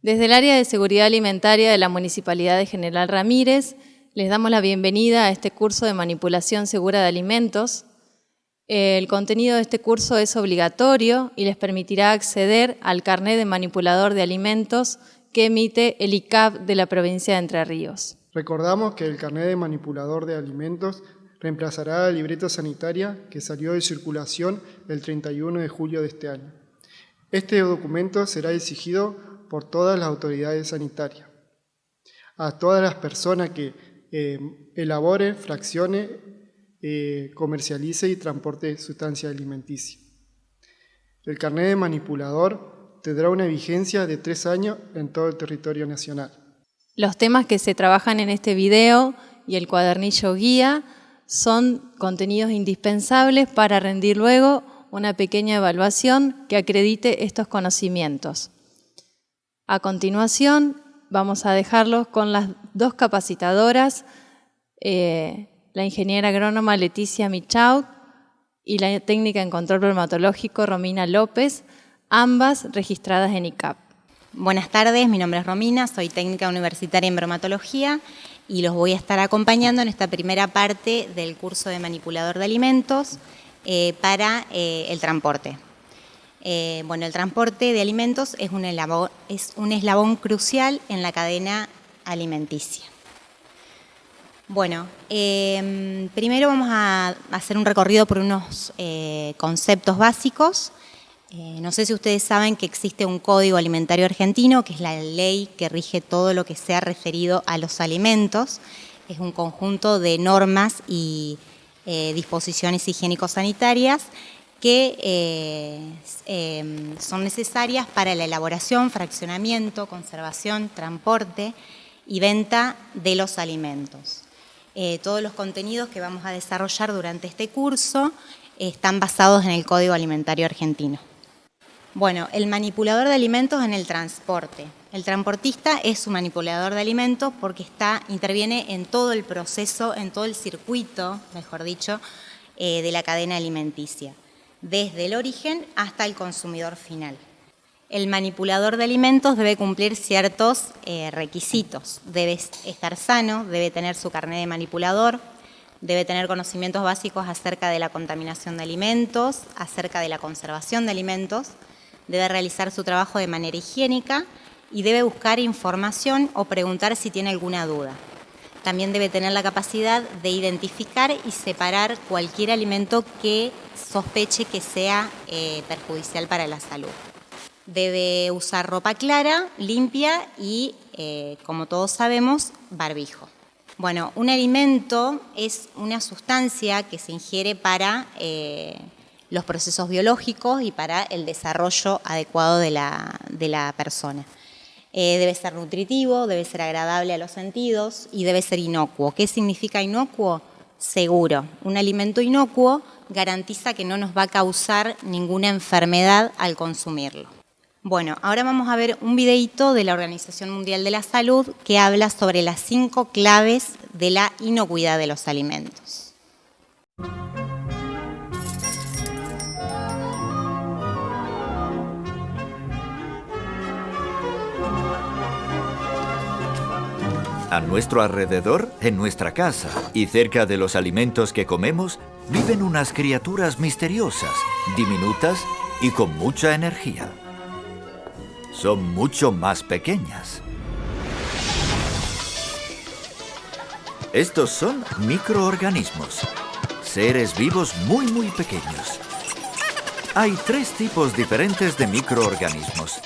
Desde el área de seguridad alimentaria de la Municipalidad de General Ramírez, les damos la bienvenida a este curso de manipulación segura de alimentos. El contenido de este curso es obligatorio y les permitirá acceder al carnet de manipulador de alimentos que emite el ICAP de la provincia de Entre Ríos. Recordamos que el carnet de manipulador de alimentos reemplazará la libreta sanitaria que salió de circulación el 31 de julio de este año. Este documento será exigido por todas las autoridades sanitarias, a todas las personas que elabore, fraccione, comercialice y transporte sustancia alimenticia. El carnet de manipulador tendrá una vigencia de 3 años en todo el territorio nacional. Los temas que se trabajan en este video y el cuadernillo guía son contenidos indispensables para rendir luego una pequeña evaluación que acredite estos conocimientos. A continuación, vamos a dejarlos con las dos capacitadoras, la ingeniera agrónoma Leticia Michaud y la técnica en control bromatológico Romina López, ambas registradas en ICAP. Buenas tardes, mi nombre es Romina, soy técnica universitaria en bromatología y los voy a estar acompañando en esta primera parte del curso de manipulador de alimentos para el transporte. El transporte de alimentos es un eslabón crucial en la cadena alimenticia. Primero vamos a hacer un recorrido por unos conceptos básicos. No sé si ustedes saben que existe un Código Alimentario Argentino, que es la ley que rige todo lo que sea referido a los alimentos. Es un conjunto de normas y disposiciones higiénico-sanitarias que son necesarias para la elaboración, fraccionamiento, conservación, transporte y venta de los alimentos. Todos los contenidos que vamos a desarrollar durante este curso están basados en el Código Alimentario Argentino. El manipulador de alimentos en el transporte. El transportista es un manipulador de alimentos porque interviene en todo el proceso, en todo el circuito, mejor dicho, de la cadena alimenticia, desde el origen hasta el consumidor final. El manipulador de alimentos debe cumplir ciertos requisitos. Debe estar sano, debe tener su carnet de manipulador, debe tener conocimientos básicos acerca de la contaminación de alimentos, acerca de la conservación de alimentos, debe realizar su trabajo de manera higiénica y debe buscar información o preguntar si tiene alguna duda. También debe tener la capacidad de identificar y separar cualquier alimento que sospeche que sea perjudicial para la salud. Debe usar ropa clara, limpia y, como todos sabemos, barbijo. Un alimento es una sustancia que se ingiere para los procesos biológicos y para el desarrollo adecuado de la persona. Debe ser nutritivo, debe ser agradable a los sentidos y debe ser inocuo. ¿Qué significa inocuo? Seguro. Un alimento inocuo garantiza que no nos va a causar ninguna enfermedad al consumirlo. Ahora vamos a ver un videíto de la Organización Mundial de la Salud que habla sobre las 5 claves de la inocuidad de los alimentos. A nuestro alrededor, en nuestra casa y cerca de los alimentos que comemos, viven unas criaturas misteriosas, diminutas y con mucha energía. Son mucho más pequeñas. Estos son microorganismos, seres vivos muy pequeños. Hay 3 tipos diferentes de microorganismos.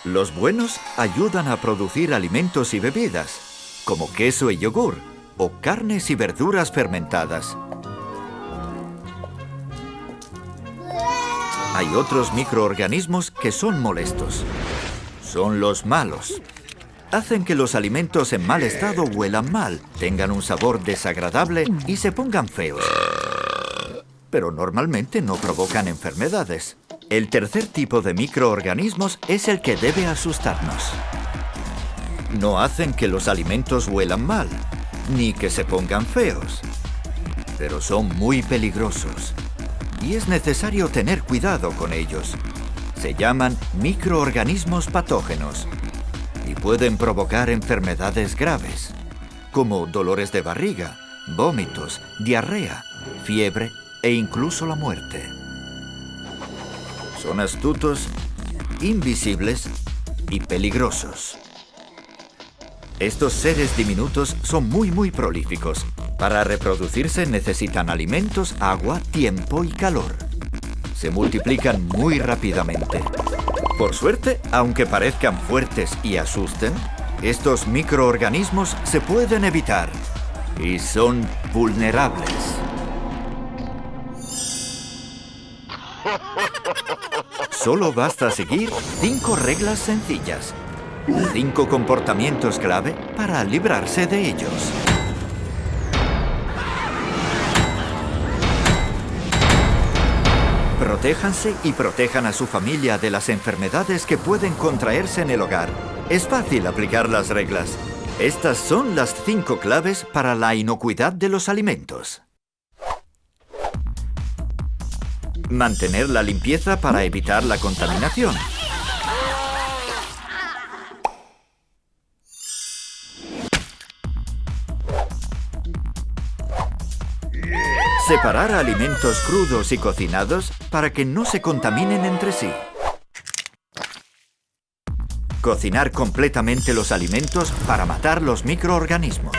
Los buenos ayudan a producir alimentos y bebidas, como queso y yogur, o carnes y verduras fermentadas. Hay otros microorganismos que son molestos. Son los malos. Hacen que los alimentos en mal estado huelan mal, tengan un sabor desagradable y se pongan feos. Pero normalmente no provocan enfermedades. El tercer tipo de microorganismos es el que debe asustarnos. No hacen que los alimentos huelan mal, ni que se pongan feos, pero son muy peligrosos y es necesario tener cuidado con ellos. Se llaman microorganismos patógenos y pueden provocar enfermedades graves, como dolores de barriga, vómitos, diarrea, fiebre e incluso la muerte. Son astutos, invisibles y peligrosos. Estos seres diminutos son muy prolíficos. Para reproducirse necesitan alimentos, agua, tiempo y calor. Se multiplican muy rápidamente. Por suerte, aunque parezcan fuertes y asusten, estos microorganismos se pueden evitar y son vulnerables. Solo basta seguir 5 reglas sencillas. 5 comportamientos clave para librarse de ellos. Protéjanse y protejan a su familia de las enfermedades que pueden contraerse en el hogar. Es fácil aplicar las reglas. Estas son las 5 claves para la inocuidad de los alimentos. Mantener la limpieza para evitar la contaminación. Separar alimentos crudos y cocinados para que no se contaminen entre sí. Cocinar completamente los alimentos para matar los microorganismos.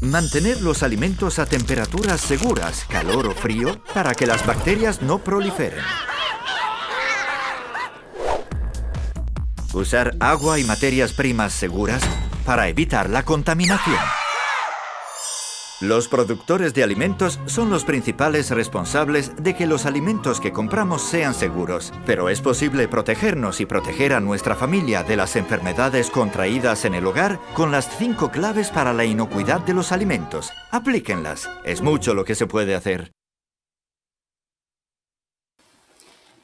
Mantener los alimentos a temperaturas seguras, calor o frío, para que las bacterias no proliferen. Usar agua y materias primas seguras para evitar la contaminación. Los productores de alimentos son los principales responsables de que los alimentos que compramos sean seguros, pero es posible protegernos y proteger a nuestra familia de las enfermedades contraídas en el hogar con las 5 claves para la inocuidad de los alimentos. Aplíquenlas. Es mucho lo que se puede hacer.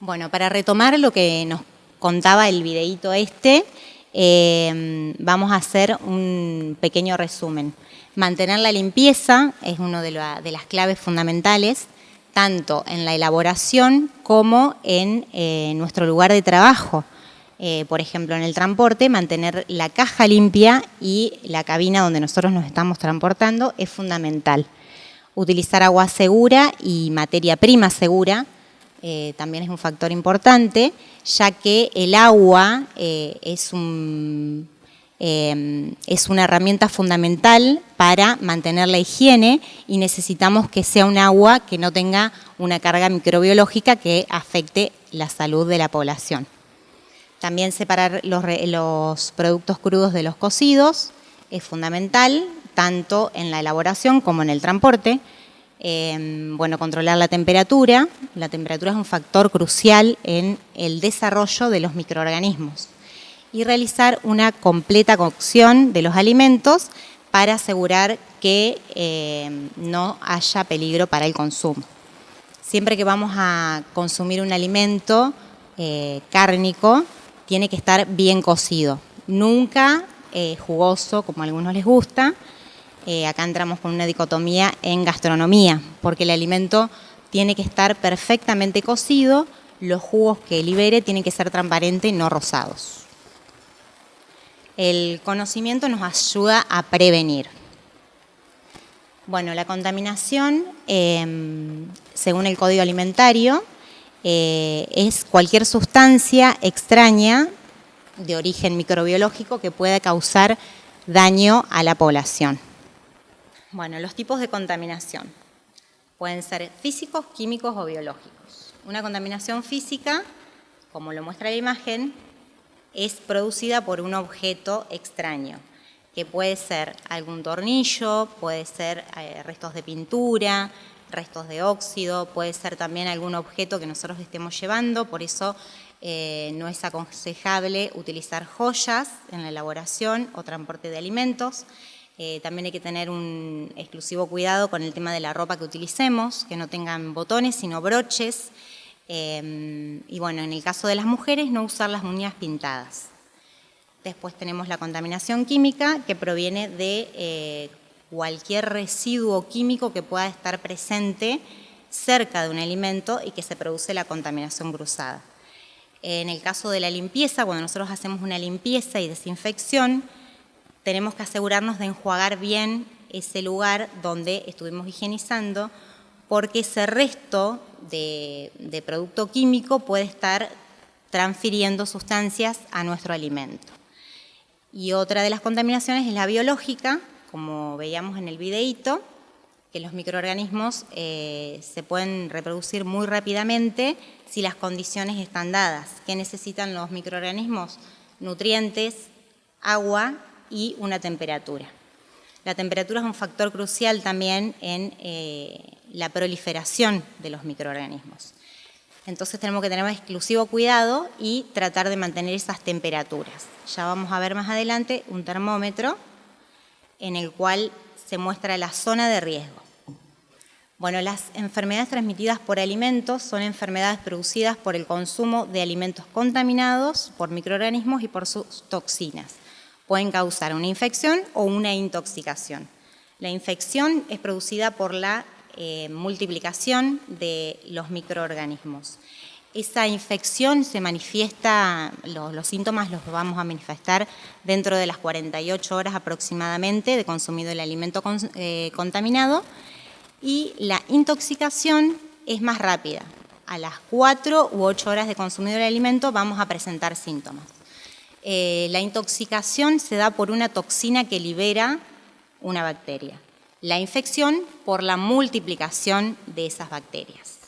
Bueno, para retomar lo que nos contaba el videíto vamos a hacer un pequeño resumen. Mantener la limpieza es una de las claves fundamentales, tanto en la elaboración como en nuestro lugar de trabajo. Por ejemplo, en el transporte, mantener la caja limpia y la cabina donde nosotros nos estamos transportando es fundamental. Utilizar agua segura y materia prima segura también es un factor importante, ya que el agua es una herramienta fundamental para mantener la higiene y necesitamos que sea un agua que no tenga una carga microbiológica que afecte la salud de la población. También separar los productos crudos de los cocidos es fundamental, tanto en la elaboración como en el transporte. Controlar la temperatura. La temperatura es un factor crucial en el desarrollo de los microorganismos. Y realizar una completa cocción de los alimentos para asegurar que no haya peligro para el consumo. Siempre que vamos a consumir un alimento cárnico, tiene que estar bien cocido. Nunca jugoso, como a algunos les gusta. Acá entramos con una dicotomía en gastronomía, porque el alimento tiene que estar perfectamente cocido, los jugos que libere tienen que ser transparentes, no rosados. El conocimiento nos ayuda a prevenir. Bueno, la contaminación, según el Código Alimentario, es cualquier sustancia extraña de origen microbiológico que pueda causar daño a la población. Bueno, los tipos de contaminación pueden ser físicos, químicos o biológicos. Una contaminación física, como lo muestra la imagen, es producida por un objeto extraño, que puede ser algún tornillo, puede ser restos de pintura, restos de óxido, puede ser también algún objeto que nosotros estemos llevando, por eso no es aconsejable utilizar joyas en la elaboración o transporte de alimentos. También hay que tener un exclusivo cuidado con el tema de la ropa que utilicemos, que no tengan botones sino broches. Y bueno, en el caso de las mujeres, no usar las uñas pintadas. Después tenemos la contaminación química, que proviene de cualquier residuo químico que pueda estar presente cerca de un alimento y que se produce la contaminación cruzada. En el caso de la limpieza, cuando nosotros hacemos una limpieza y desinfección, tenemos que asegurarnos de enjuagar bien ese lugar donde estuvimos higienizando, porque ese resto de producto químico puede estar transfiriendo sustancias a nuestro alimento. Y otra de las contaminaciones es la biológica, como veíamos en el videíto, que los microorganismos se pueden reproducir muy rápidamente si las condiciones están dadas. ¿Qué necesitan los microorganismos? Nutrientes, agua y una temperatura. La temperatura es un factor crucial también en la proliferación de los microorganismos. Entonces tenemos que tener exclusivo cuidado y tratar de mantener esas temperaturas. Ya vamos a ver más adelante un termómetro en el cual se muestra la zona de riesgo. Bueno, las enfermedades transmitidas por alimentos son enfermedades producidas por el consumo de alimentos contaminados por microorganismos y por sus toxinas. Pueden causar una infección o una intoxicación. La infección es producida por la multiplicación de los microorganismos. Esa infección se manifiesta, los síntomas los vamos a manifestar dentro de las 48 horas aproximadamente de consumido el alimento contaminado, y la intoxicación es más rápida. A las 4 u 8 horas de consumido el alimento vamos a presentar síntomas. La intoxicación se da por una toxina que libera una bacteria. La infección por la multiplicación de esas bacterias.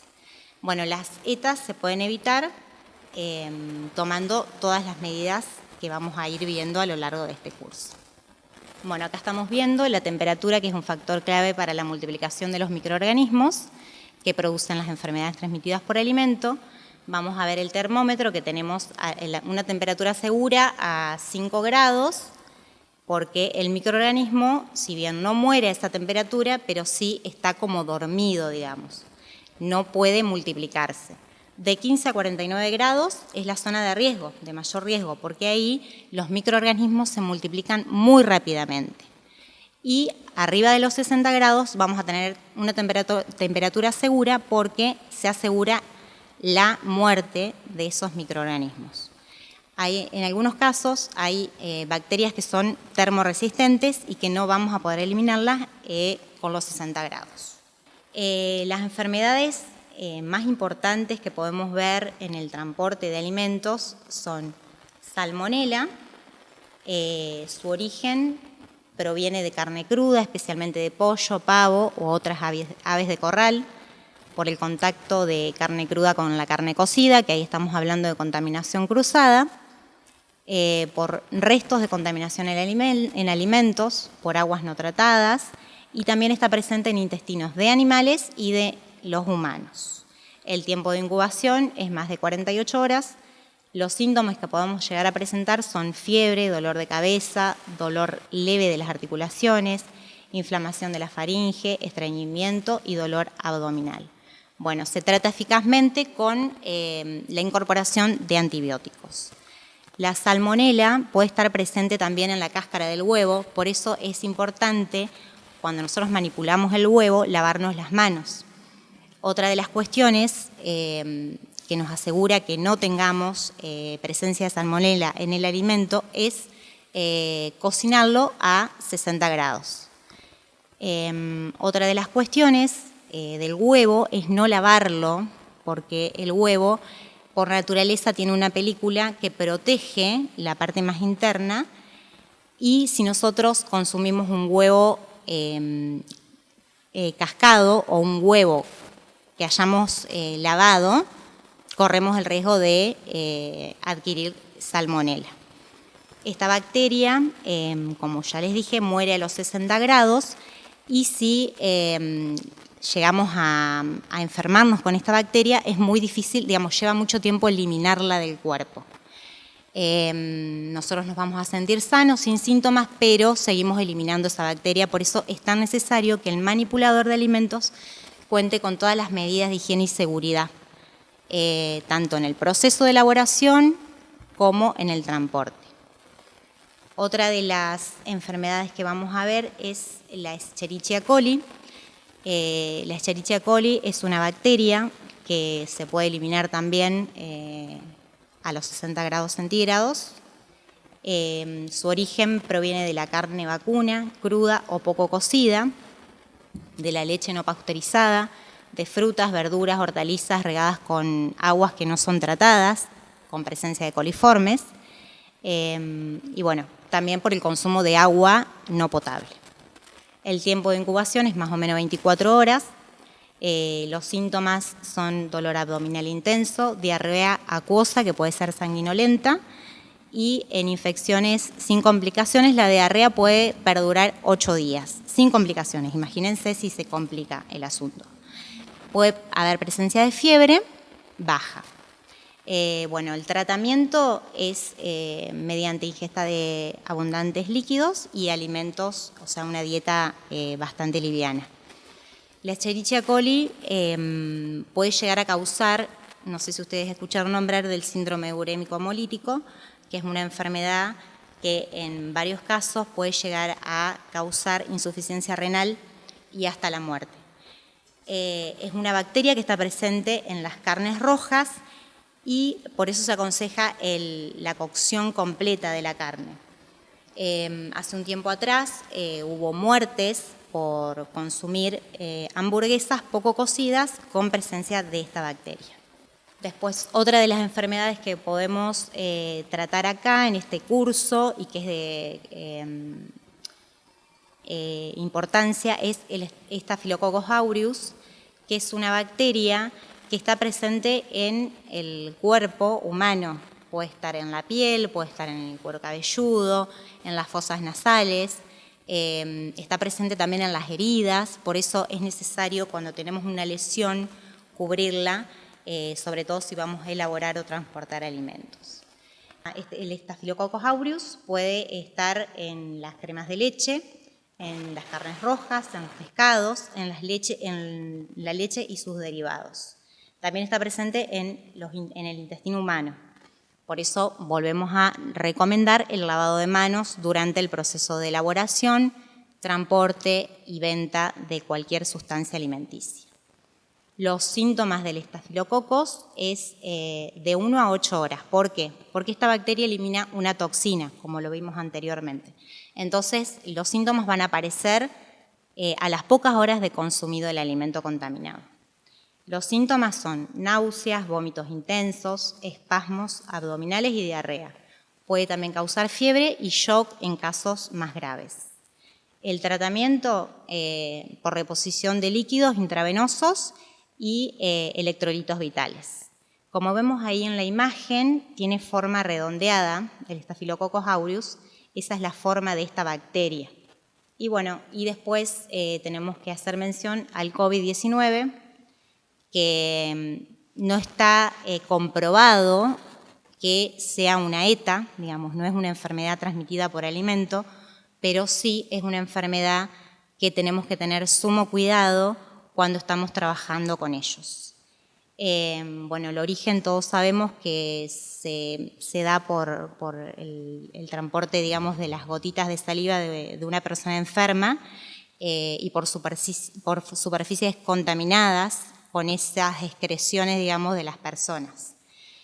Bueno, las ETAs se pueden evitar tomando todas las medidas que vamos a ir viendo a lo largo de este curso. Bueno, acá estamos viendo la temperatura, que es un factor clave para la multiplicación de los microorganismos que producen las enfermedades transmitidas por alimento. Vamos a ver el termómetro, que tenemos una temperatura segura a 5 grados, porque el microorganismo, si bien no muere a esa temperatura, pero sí está como dormido, digamos. No puede multiplicarse. De 15 a 49 grados es la zona de riesgo, de mayor riesgo, porque ahí los microorganismos se multiplican muy rápidamente. Y arriba de los 60 grados vamos a tener una temperatura segura, porque se asegura la muerte de esos microorganismos. En algunos casos hay bacterias que son termorresistentes y que no vamos a poder eliminarlas con los 60 grados. Las enfermedades más importantes que podemos ver en el transporte de alimentos son Salmonella. Su origen proviene de carne cruda, especialmente de pollo, pavo u otras aves de corral, por el contacto de carne cruda con la carne cocida, que ahí estamos hablando de contaminación cruzada, por restos de contaminación en alimentos, por aguas no tratadas, y también está presente en intestinos de animales y de los humanos. El tiempo de incubación es más de 48 horas. Los síntomas que podemos llegar a presentar son fiebre, dolor de cabeza, dolor leve de las articulaciones, inflamación de la faringe, estreñimiento y dolor abdominal. Bueno, se trata eficazmente con la incorporación de antibióticos. La salmonela puede estar presente también en la cáscara del huevo, por eso es importante, cuando nosotros manipulamos el huevo, lavarnos las manos. Otra de las cuestiones que nos asegura que no tengamos presencia de salmonela en el alimento es cocinarlo a 60 grados. Otra de las cuestiones del huevo es no lavarlo, porque el huevo por naturaleza tiene una película que protege la parte más interna, y si nosotros consumimos un huevo cascado o un huevo que hayamos lavado, corremos el riesgo de adquirir salmonela. Esta bacteria, como ya les dije, muere a los 60 grados, y si llegamos a enfermarnos con esta bacteria, es muy difícil, digamos, lleva mucho tiempo eliminarla del cuerpo. Nosotros nos vamos a sentir sanos, sin síntomas, pero seguimos eliminando esa bacteria. Por eso es tan necesario que el manipulador de alimentos cuente con todas las medidas de higiene y seguridad, tanto en el proceso de elaboración como en el transporte. Otra de las enfermedades que vamos a ver es la Escherichia coli. La Escherichia coli es una bacteria que se puede eliminar también a los 60 grados centígrados. Su origen proviene de la carne vacuna, cruda o poco cocida, de la leche no pasteurizada, de frutas, verduras, hortalizas regadas con aguas que no son tratadas, con presencia de coliformes, y bueno, también por el consumo de agua no potable. El tiempo de incubación es más o menos 24 horas. Los síntomas son dolor abdominal intenso, diarrea acuosa que puede ser sanguinolenta, y en infecciones sin complicaciones la diarrea puede perdurar 8 días, sin complicaciones. Imagínense si se complica el asunto. Puede haber presencia de fiebre baja. Bueno, el tratamiento es mediante ingesta de abundantes líquidos y alimentos, o sea, una dieta bastante liviana. La Escherichia coli puede llegar a causar, no sé si ustedes escucharon nombrar, del síndrome urémico hemolítico, que es una enfermedad que en varios casos puede llegar a causar insuficiencia renal y hasta la muerte. Es una bacteria que está presente en las carnes rojas y por eso se aconseja la cocción completa de la carne. Hace un tiempo atrás hubo muertes por consumir hamburguesas poco cocidas con presencia de esta bacteria. Después, otra de las enfermedades que podemos tratar acá en este curso y que es de importancia es el Staphylococcus aureus, que es una bacteria que está presente en el cuerpo humano. Puede estar en la piel, puede estar en el cuero cabelludo, en las fosas nasales, está presente también en las heridas, por eso es necesario cuando tenemos una lesión cubrirla, sobre todo si vamos a elaborar o transportar alimentos. El Staphylococcus aureus puede estar en las cremas de leche, en las carnes rojas, en los pescados, en la leche y sus derivados. También está presente en el intestino humano. Por eso volvemos a recomendar el lavado de manos durante el proceso de elaboración, transporte y venta de cualquier sustancia alimenticia. Los síntomas del estafilococos es de 1 a 8 horas. ¿Por qué? Porque esta bacteria elimina una toxina, como lo vimos anteriormente. Entonces, los síntomas van a aparecer a las pocas horas de consumido el alimento contaminado. Los síntomas son náuseas, vómitos intensos, espasmos abdominales y diarrea. Puede también causar fiebre y shock en casos más graves. El tratamiento por reposición de líquidos intravenosos y electrolitos vitales. Como vemos ahí en la imagen, tiene forma redondeada, el Staphylococcus aureus, esa es la forma de esta bacteria. Y bueno, y después tenemos que hacer mención al COVID-19, que no está comprobado que sea una ETA, digamos, no es una enfermedad transmitida por alimento, pero sí es una enfermedad que tenemos que tener sumo cuidado cuando estamos trabajando con ellos. Bueno, el origen todos sabemos que se da por el transporte, digamos, de las gotitas de saliva de una persona enferma y por superficies contaminadas con esas excreciones, digamos, de las personas.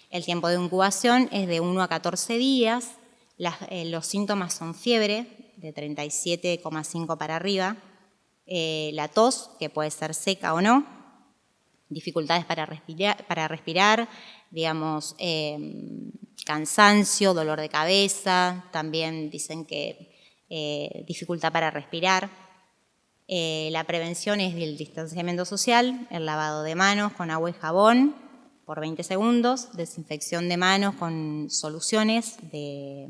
El tiempo de incubación es de 1 a 14 días, los síntomas son fiebre de 37,5 para arriba, la tos, que puede ser seca o no, dificultades para respirar, digamos, cansancio, dolor de cabeza, también dicen que dificultad para respirar. La prevención es el distanciamiento social, el lavado de manos con agua y jabón por 20 segundos, desinfección de manos con soluciones de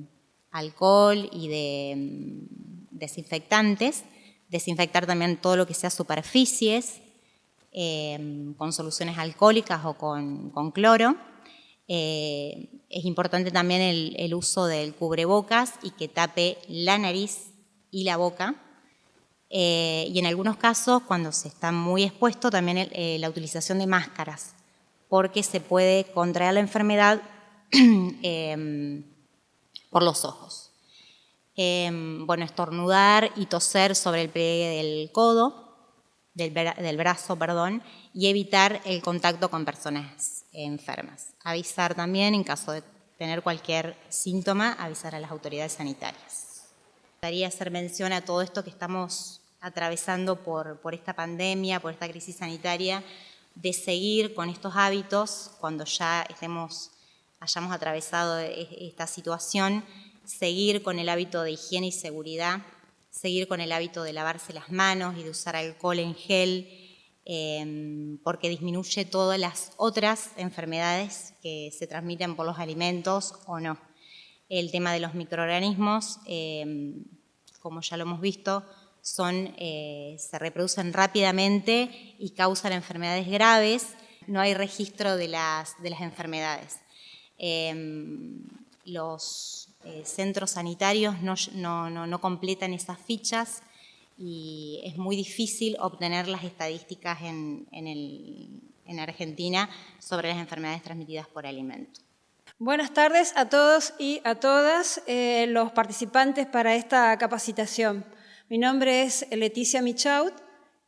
alcohol y de desinfectantes, desinfectar también todo lo que sea superficies con soluciones alcohólicas o con cloro. Es importante también el uso del cubrebocas y que tape la nariz y la boca. Y en algunos casos, cuando se está muy expuesto, también la utilización de máscaras, porque se puede contraer la enfermedad por los ojos. Bueno, estornudar y toser sobre el pliegue del codo, del brazo, y evitar el contacto con personas enfermas. Avisar también, en caso de tener cualquier síntoma, avisar a las autoridades sanitarias. Me gustaría hacer mención a todo esto que estamos atravesando por esta pandemia, por esta crisis sanitaria, de seguir con estos hábitos cuando ya hayamos atravesado esta situación, seguir con el hábito de higiene y seguridad, seguir con el hábito de lavarse las manos y de usar alcohol en gel, porque disminuye todas las otras enfermedades que se transmiten por los alimentos o no. El tema de los microorganismos, como ya lo hemos visto, se reproducen rápidamente y causan enfermedades graves. No hay registro de las enfermedades. Los centros sanitarios no completan esas fichas y es muy difícil obtener las estadísticas en Argentina sobre las enfermedades transmitidas por alimento. Buenas tardes a todos y a todas los participantes para esta capacitación. Mi nombre es Leticia Michaut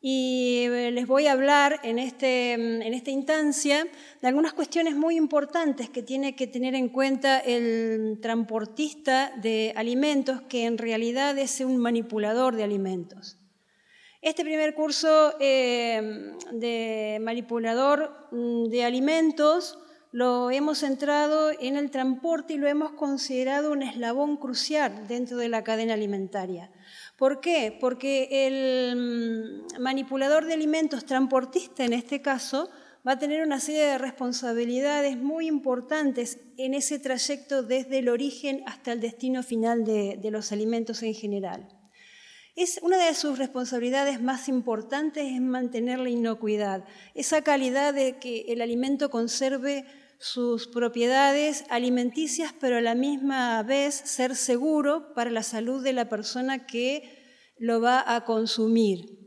y les voy a hablar en esta instancia de algunas cuestiones muy importantes que tiene que tener en cuenta el transportista de alimentos, que en realidad es un manipulador de alimentos. Este primer curso de manipulador de alimentos lo hemos centrado en el transporte y lo hemos considerado un eslabón crucial dentro de la cadena alimentaria. ¿Por qué? Porque el manipulador de alimentos, transportista en este caso, va a tener una serie de responsabilidades muy importantes en ese trayecto desde el origen hasta el destino final de los alimentos en general. Una de sus responsabilidades más importantes es mantener la inocuidad, esa calidad de que el alimento conserve sus propiedades alimenticias, pero a la misma vez ser seguro para la salud de la persona que lo va a consumir.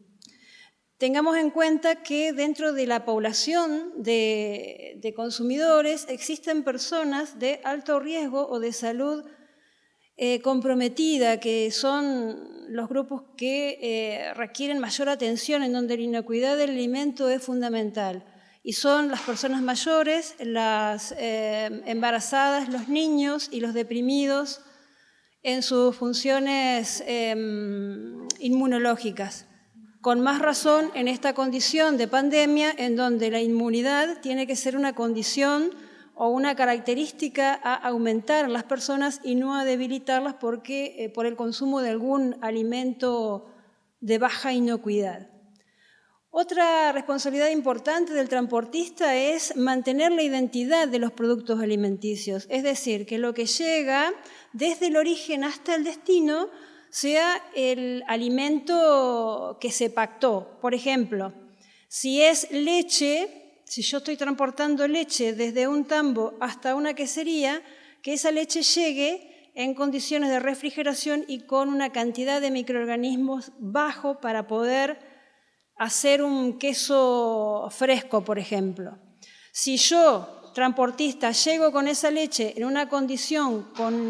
Tengamos en cuenta que dentro de la población de consumidores existen personas de alto riesgo o de salud comprometida, que son los grupos que requieren mayor atención, en donde la inocuidad del alimento es fundamental. Y son las personas mayores, las embarazadas, los niños y los deprimidos en sus funciones inmunológicas. Con más razón en esta condición de pandemia, en donde la inmunidad tiene que ser una condición o una característica a aumentar en las personas y no a debilitarlas por el consumo de algún alimento de baja inocuidad. Otra responsabilidad importante del transportista es mantener la identidad de los productos alimenticios, es decir, que lo que llega desde el origen hasta el destino sea el alimento que se pactó. Por ejemplo, si es leche, si yo estoy transportando leche desde un tambo hasta una quesería, que esa leche llegue en condiciones de refrigeración y con una cantidad de microorganismos bajo para poder hacer un queso fresco, por ejemplo. Si yo, transportista, llego con esa leche en una condición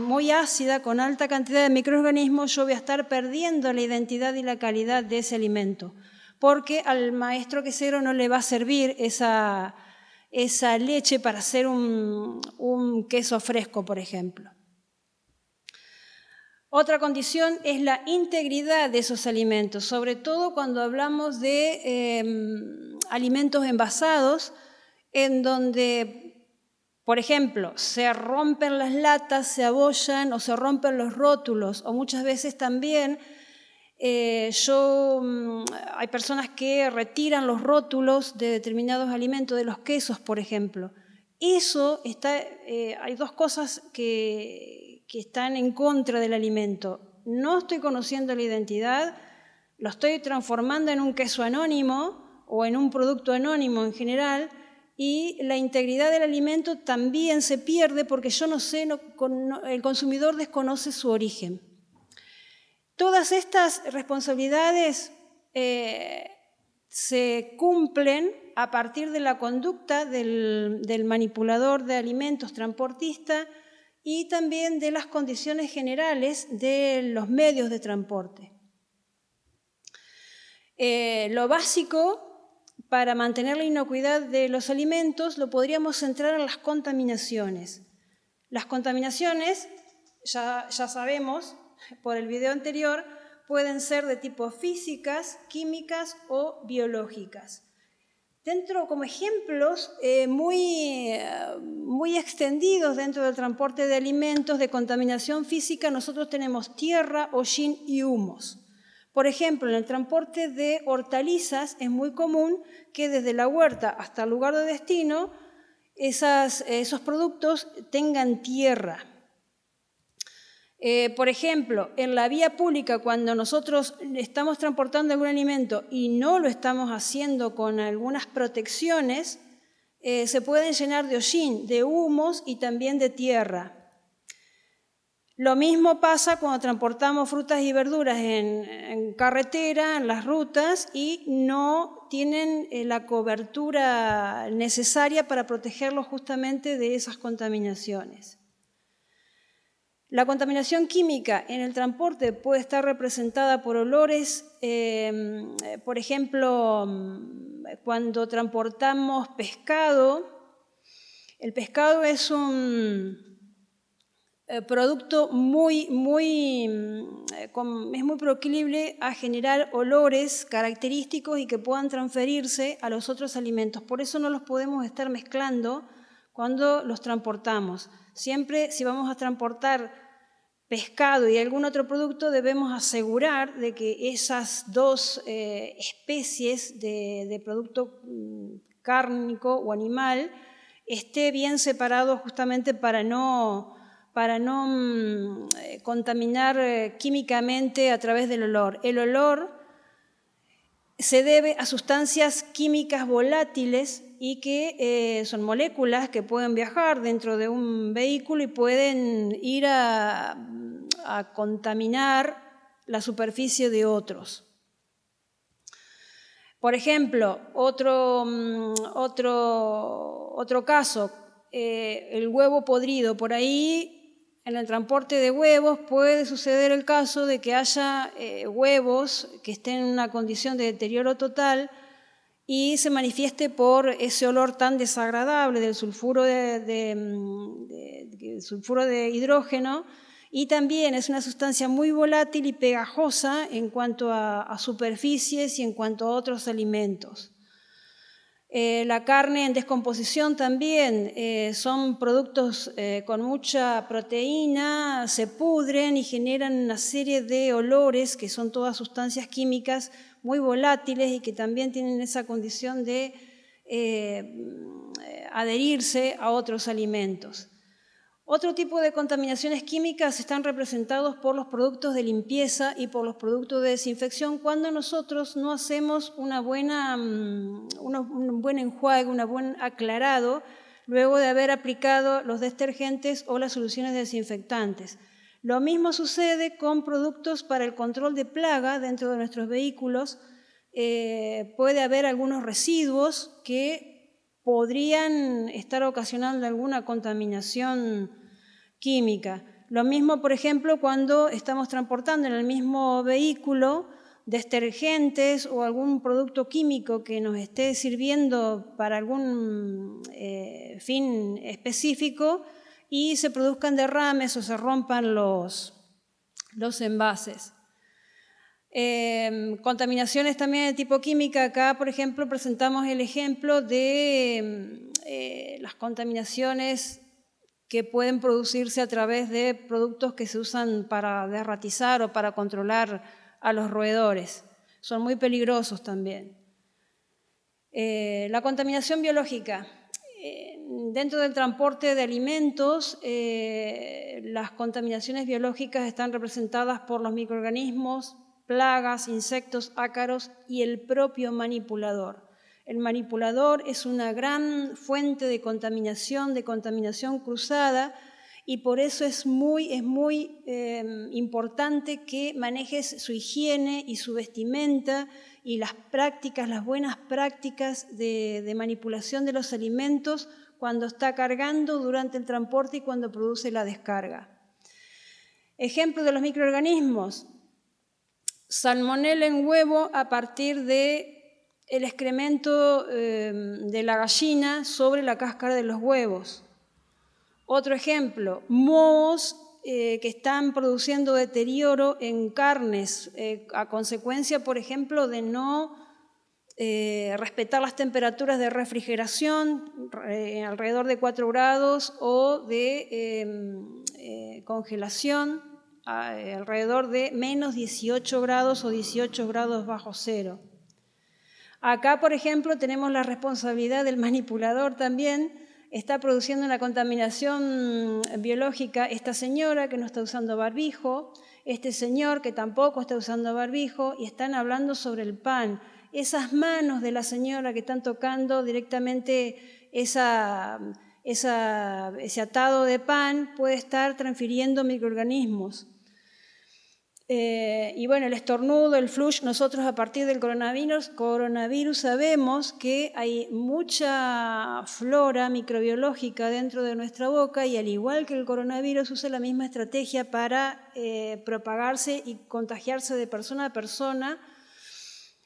muy ácida, con alta cantidad de microorganismos, yo voy a estar perdiendo la identidad y la calidad de ese alimento, porque al maestro quesero no le va a servir esa leche para hacer un queso fresco, por ejemplo. Otra condición es la integridad de esos alimentos, sobre todo cuando hablamos de alimentos envasados, en donde, por ejemplo, se rompen las latas, se abollan o se rompen los rótulos, o muchas veces también hay personas que retiran los rótulos de determinados alimentos, de los quesos, por ejemplo. Hay dos cosas que están en contra del alimento. No estoy conociendo la identidad, lo estoy transformando en un queso anónimo o en un producto anónimo en general, y la integridad del alimento también se pierde porque yo no sé, el consumidor desconoce su origen. Todas estas responsabilidades se cumplen a partir de la conducta del manipulador de alimentos transportista y también de las condiciones generales de los medios de transporte. Lo básico para mantener la inocuidad de los alimentos lo podríamos centrar en las contaminaciones. Las contaminaciones, ya sabemos por el video anterior, pueden ser de tipo físicas, químicas o biológicas. Dentro, como ejemplos muy extendidos dentro del transporte de alimentos de contaminación física, nosotros tenemos tierra, hollín y humos. Por ejemplo, en el transporte de hortalizas es muy común que desde la huerta hasta el lugar de destino esos productos tengan tierra. Por ejemplo, en la vía pública, cuando nosotros estamos transportando algún alimento y no lo estamos haciendo con algunas protecciones, se pueden llenar de hollín, de humos y también de tierra. Lo mismo pasa cuando transportamos frutas y verduras en carretera, en las rutas, y no tienen la cobertura necesaria para protegerlos justamente de esas contaminaciones. La contaminación química en el transporte puede estar representada por olores, por ejemplo, cuando transportamos pescado. El pescado es un producto es muy proclive a generar olores característicos y que puedan transferirse a los otros alimentos. Por eso no los podemos estar mezclando cuando los transportamos. Siempre, si vamos a transportar pescado y algún otro producto, debemos asegurar de que esas dos especies de producto cárnico o animal esté bien separado justamente para no contaminar químicamente a través del olor. El olor se debe a sustancias químicas volátiles y que son moléculas que pueden viajar dentro de un vehículo y pueden ir a contaminar la superficie de otros. Por ejemplo, otro caso, el huevo podrido. Por ahí, en el transporte de huevos puede suceder el caso de que haya huevos que estén en una condición de deterioro total y se manifieste por ese olor tan desagradable del sulfuro de hidrógeno, y también es una sustancia muy volátil y pegajosa en cuanto a superficies y en cuanto a otros alimentos. La carne en descomposición también son productos con mucha proteína, se pudren y generan una serie de olores que son todas sustancias químicas muy volátiles y que también tienen esa condición de adherirse a otros alimentos. Otro tipo de contaminaciones químicas están representados por los productos de limpieza y por los productos de desinfección cuando nosotros no hacemos un buen enjuague, un buen aclarado luego de haber aplicado los detergentes o las soluciones desinfectantes. Lo mismo sucede con productos para el control de plaga dentro de nuestros vehículos. Puede haber algunos residuos que podrían estar ocasionando alguna contaminación química. Lo mismo, por ejemplo, cuando estamos transportando en el mismo vehículo detergentes o algún producto químico que nos esté sirviendo para algún fin específico y se produzcan derrames o se rompan los envases. Contaminaciones también de tipo química. Acá, por ejemplo, presentamos el ejemplo de las contaminaciones que pueden producirse a través de productos que se usan para derratizar o para controlar a los roedores. Son muy peligrosos también. La contaminación biológica. Dentro del transporte de alimentos, las contaminaciones biológicas están representadas por los microorganismos, plagas, insectos, ácaros y el propio manipulador. El manipulador es una gran fuente de contaminación cruzada, y por eso es muy importante que manejes su higiene y su vestimenta y las buenas prácticas de manipulación de los alimentos cuando está cargando, durante el transporte y cuando produce la descarga. Ejemplo de los microorganismos. salmonela en huevo a partir del excremento de la gallina sobre la cáscara de los huevos. Otro ejemplo, mohos que están produciendo deterioro en carnes a consecuencia, por ejemplo, de no respetar las temperaturas de refrigeración alrededor de 4 grados o de congelación alrededor de menos 18 grados o 18 grados bajo cero. Acá, por ejemplo, tenemos la responsabilidad del manipulador también. Está produciendo una contaminación biológica esta señora que no está usando barbijo, este señor que tampoco está usando barbijo, y están hablando sobre el pan. Esas manos de la señora que están tocando directamente ese atado de pan puede estar transfiriendo microorganismos. Y bueno, el estornudo, el flush, nosotros a partir del coronavirus sabemos que hay mucha flora microbiológica dentro de nuestra boca y al igual que el coronavirus usa la misma estrategia para propagarse y contagiarse de persona a persona.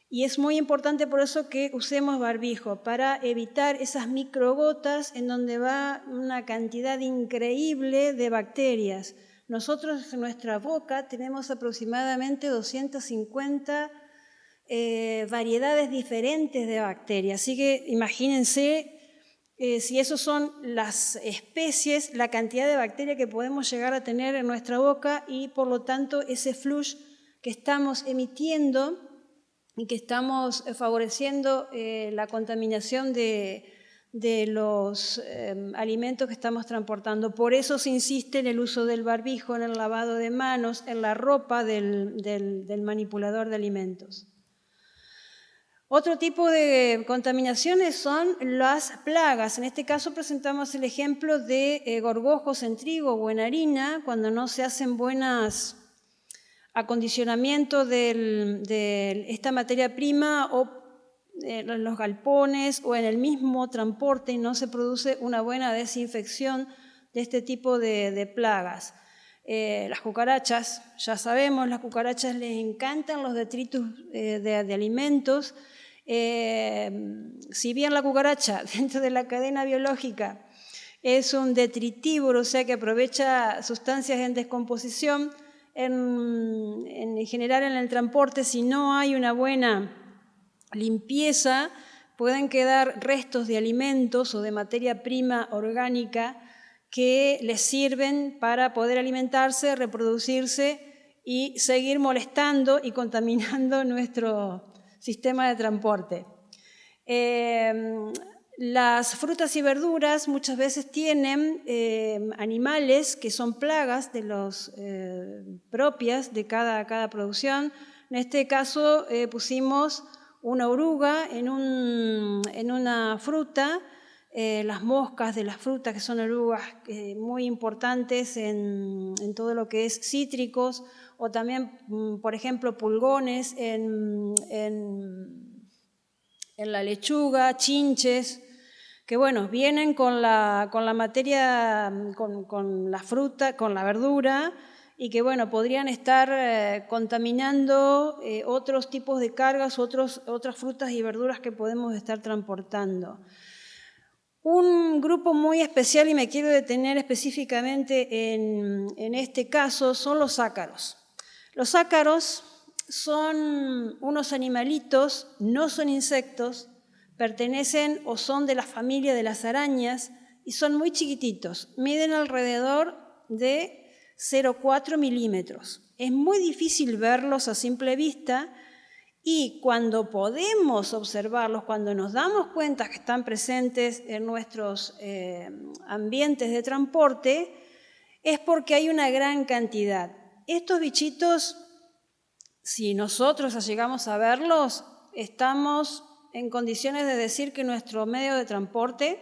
Y es muy importante por eso que usemos barbijo, para evitar esas microgotas en donde va una cantidad increíble de bacterias. Nosotros en nuestra boca tenemos aproximadamente 250 variedades diferentes de bacterias, así que imagínense si esos son las especies, la cantidad de bacterias que podemos llegar a tener en nuestra boca y por lo tanto ese flush que estamos emitiendo y que estamos favoreciendo la contaminación de los alimentos que estamos transportando. Por eso se insiste en el uso del barbijo, en el lavado de manos, en la ropa del manipulador de alimentos. Otro tipo de contaminaciones son las plagas. En este caso presentamos el ejemplo de gorgojos en trigo o en harina, cuando no se hacen buenos acondicionamientos de esta materia prima o en los galpones o en el mismo transporte y no se produce una buena desinfección de este tipo de plagas. Las cucarachas, ya sabemos, las cucarachas les encantan los detritus de alimentos. Si bien la cucaracha dentro de la cadena biológica es un detritívoro, o sea que aprovecha sustancias en descomposición, en general en el transporte, si no hay una buena limpieza, pueden quedar restos de alimentos o de materia prima orgánica que les sirven para poder alimentarse, reproducirse y seguir molestando y contaminando nuestro sistema de transporte. Las frutas y verduras muchas veces tienen animales que son plagas de los propias de cada producción. En este caso pusimos una oruga en una fruta, las moscas de las frutas, que son orugas muy importantes en todo lo que es cítricos, o también, por ejemplo, pulgones en la lechuga, chinches, que bueno, vienen con la materia, con la fruta, con la verdura, y que bueno, podrían estar contaminando otros tipos de cargas, otras frutas y verduras que podemos estar transportando. Un grupo muy especial, y me quiero detener específicamente en este caso, son los ácaros. Los ácaros son unos animalitos, no son insectos, pertenecen o son de la familia de las arañas y son muy chiquititos, miden alrededor de 0,4 milímetros. Es muy difícil verlos a simple vista y cuando podemos observarlos, cuando nos damos cuenta que están presentes en nuestros ambientes de transporte, es porque hay una gran cantidad. Estos bichitos, si nosotros llegamos a verlos, estamos en condiciones de decir que nuestro medio de transporte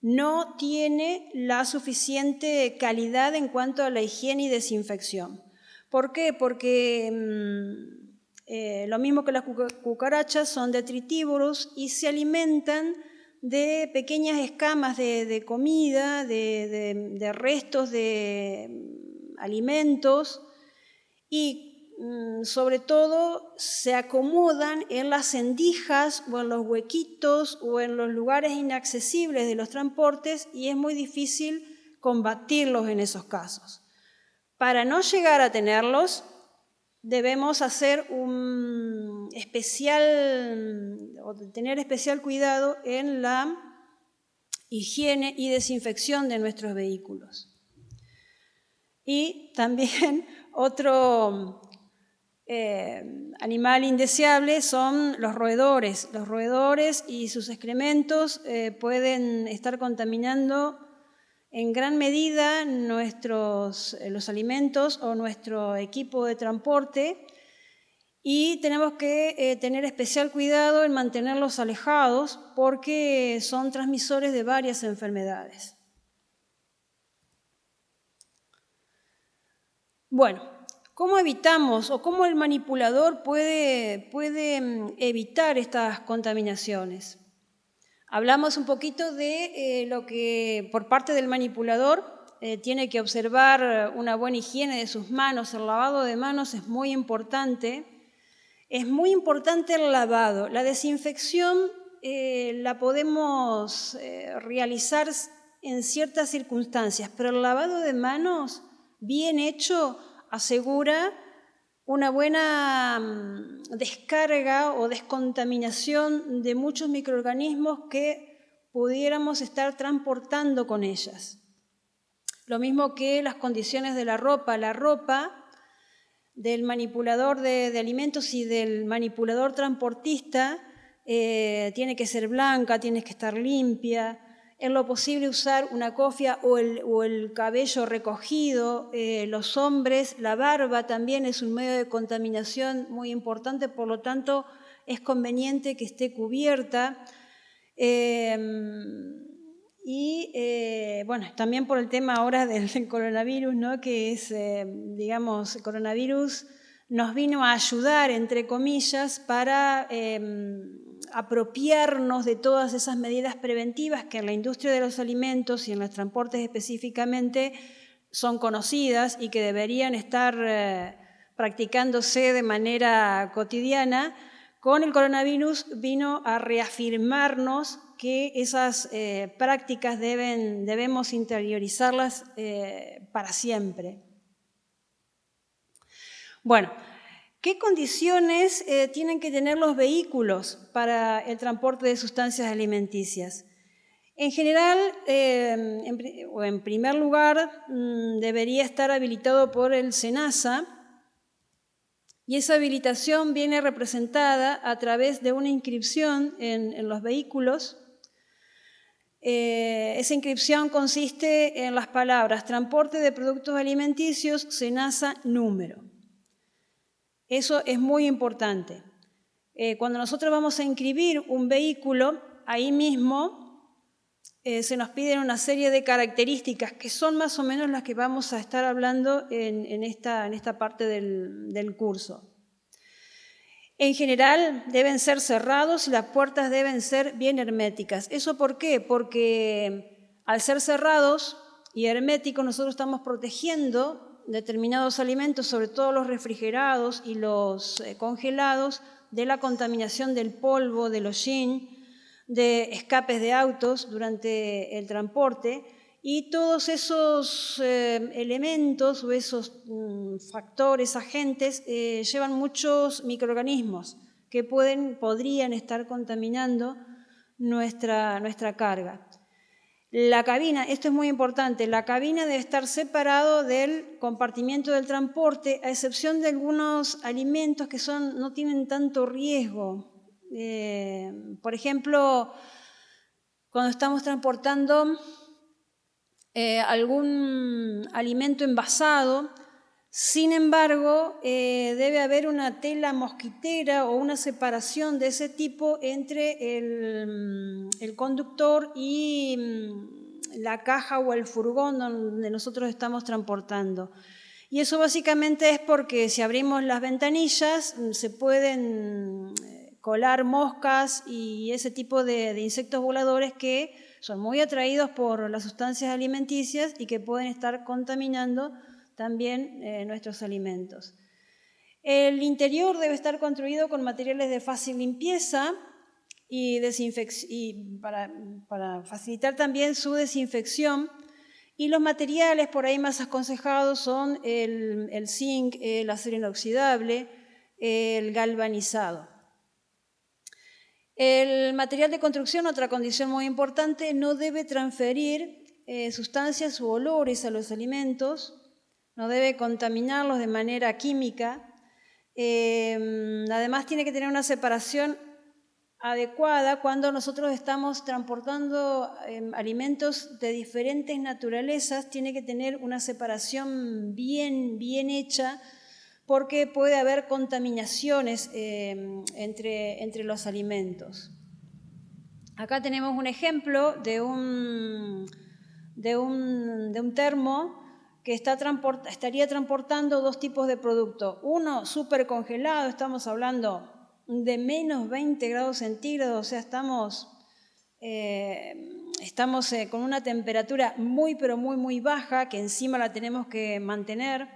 no tiene la suficiente calidad en cuanto a la higiene y desinfección. ¿Por qué? Porque lo mismo que las cucarachas son detritívoros y se alimentan de pequeñas escamas de comida, de restos de alimentos, y sobre todo se acomodan en las endijas o en los huequitos o en los lugares inaccesibles de los transportes y es muy difícil combatirlos en esos casos. Para no llegar a tenerlos, debemos hacer tener especial cuidado en la higiene y desinfección de nuestros vehículos. Y también otro animal indeseable son los roedores. Los roedores y sus excrementos pueden estar contaminando en gran medida los alimentos o nuestro equipo de transporte y tenemos que tener especial cuidado en mantenerlos alejados porque son transmisores de varias enfermedades. Bueno, ¿cómo evitamos o cómo el manipulador puede evitar estas contaminaciones? Hablamos un poquito de lo que por parte del manipulador tiene que observar una buena higiene de sus manos. El lavado de manos es muy importante. Es muy importante el lavado. La desinfección la podemos realizar en ciertas circunstancias, pero el lavado de manos bien hecho asegura una buena descarga o descontaminación de muchos microorganismos que pudiéramos estar transportando con ellas. Lo mismo que las condiciones de la ropa. La ropa del manipulador de alimentos y del manipulador transportista tiene que ser blanca, tiene que estar limpia. En lo posible usar una cofia o el cabello recogido. Los hombres, la barba también es un medio de contaminación muy importante, por lo tanto es conveniente que esté cubierta. Bueno, también por el tema ahora del coronavirus, ¿no? Que es, digamos, el coronavirus nos vino a ayudar, entre comillas, para apropiarnos de todas esas medidas preventivas que en la industria de los alimentos y en los transportes específicamente son conocidas y que deberían estar practicándose de manera cotidiana. Con el coronavirus vino a reafirmarnos que esas prácticas debemos interiorizarlas para siempre. Bueno, ¿qué condiciones tienen que tener los vehículos para el transporte de sustancias alimenticias? En general, o en primer lugar, debería estar habilitado por el SENASA y esa habilitación viene representada a través de una inscripción en los vehículos. Esa inscripción consiste en las palabras transporte de productos alimenticios, SENASA número. Eso es muy importante. Cuando nosotros vamos a inscribir un vehículo, ahí mismo se nos piden una serie de características que son más o menos las que vamos a estar hablando en esta parte del curso. En general deben ser cerrados y las puertas deben ser bien herméticas. ¿Eso por qué? Porque al ser cerrados y herméticos nosotros estamos protegiendo determinados alimentos, sobre todo los refrigerados y los congelados, de la contaminación del polvo, del hollín, de escapes de autos durante el transporte y todos esos elementos o esos factores, agentes, llevan muchos microorganismos que podrían estar contaminando nuestra carga. La cabina, esto es muy importante, la cabina debe estar separado del compartimiento del transporte, a excepción de algunos alimentos que no tienen tanto riesgo. Por ejemplo, cuando estamos transportando algún alimento envasado, sin embargo, debe haber una tela mosquitera o una separación de ese tipo entre el conductor y la caja o el furgón donde nosotros estamos transportando. Y eso básicamente es porque si abrimos las ventanillas se pueden colar moscas y ese tipo de insectos voladores que son muy atraídos por las sustancias alimenticias y que pueden estar contaminando también nuestros alimentos. El interior debe estar construido con materiales de fácil limpieza y para facilitar también su desinfección. Y los materiales por ahí más aconsejados son el zinc, el acero inoxidable, el galvanizado. El material de construcción, otra condición muy importante, no debe transferir sustancias u olores a los alimentos, no debe contaminarlos de manera química. Además tiene que tener una separación adecuada cuando nosotros estamos transportando alimentos de diferentes naturalezas. Tiene que tener una separación bien hecha, porque puede haber contaminaciones entre los alimentos. Acá tenemos un ejemplo de un termo que estaría transportando dos tipos de producto. Uno súper congelado, estamos hablando de menos 20 grados centígrados, o sea, estamos con una temperatura pero muy baja, que encima la tenemos que mantener,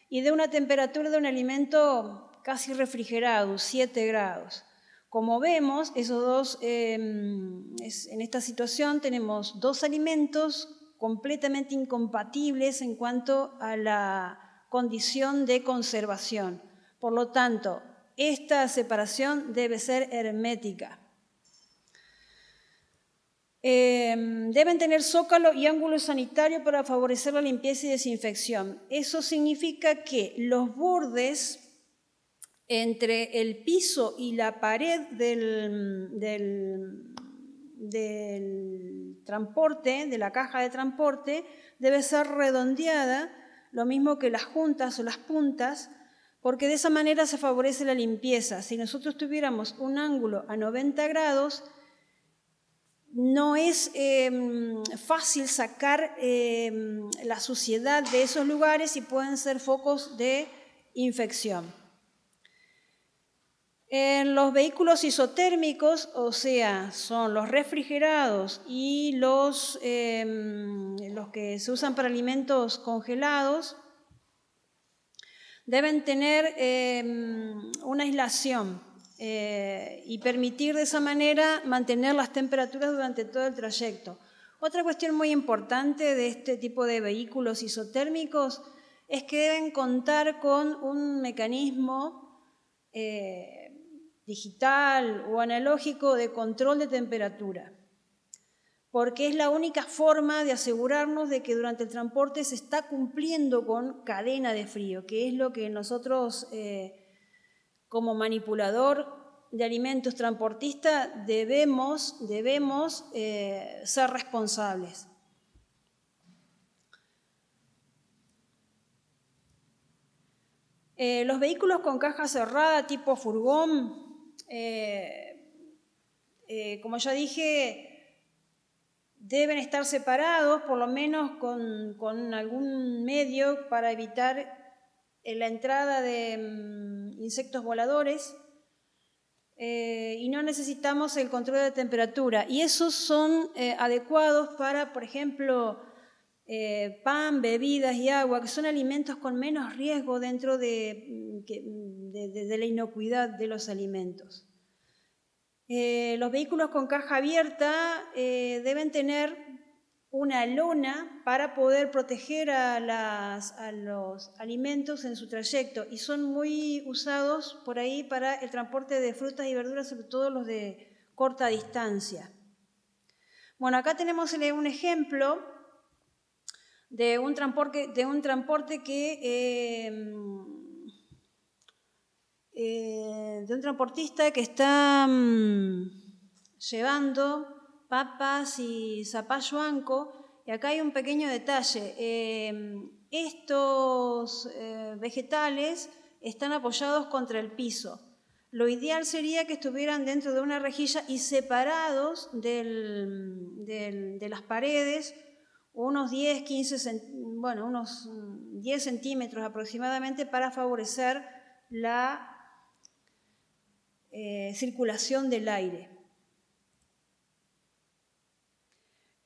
y de una temperatura de un alimento casi refrigerado, 7 grados. Como vemos, esos dos, en esta situación tenemos dos alimentos completamente incompatibles en cuanto a la condición de conservación. Por lo tanto, esta separación debe ser hermética. Deben tener zócalo y ángulo sanitario para favorecer la limpieza y desinfección. Eso significa que los bordes entre el piso y la pared del transporte, de la caja de transporte, debe ser redondeada, lo mismo que las juntas o las puntas, porque de esa manera se favorece la limpieza. Si nosotros tuviéramos un ángulo a 90 grados, no es fácil sacar la suciedad de esos lugares y pueden ser focos de infección. En los vehículos isotérmicos, o sea, son los refrigerados y los que se usan para alimentos congelados, deben tener una aislación y permitir de esa manera mantener las temperaturas durante todo el trayecto. Otra cuestión muy importante de este tipo de vehículos isotérmicos es que deben contar con un mecanismo digital o analógico de control de temperatura, porque es la única forma de asegurarnos de que durante el transporte se está cumpliendo con cadena de frío, que es lo que nosotros como manipulador de alimentos transportista debemos ser responsables. Los vehículos con caja cerrada tipo furgón, como ya dije, deben estar separados, por lo menos con algún medio para evitar la entrada de insectos voladores, y no necesitamos el control de temperatura. Y esos son adecuados para, por ejemplo, pan, bebidas y agua, que son alimentos con menos riesgo dentro de la inocuidad de los alimentos. Los vehículos con caja abierta deben tener una lona para poder proteger a los alimentos en su trayecto, y son muy usados por ahí para el transporte de frutas y verduras, sobre todo los de corta distancia. Bueno, acá tenemos un ejemplo de un transporte de un transportista que está llevando papas y zapallo anco, y acá hay un pequeño detalle. Estos vegetales están apoyados contra el piso. Lo ideal sería que estuvieran dentro de una rejilla y separados de las paredes, unos 10 centímetros aproximadamente, para favorecer la circulación del aire.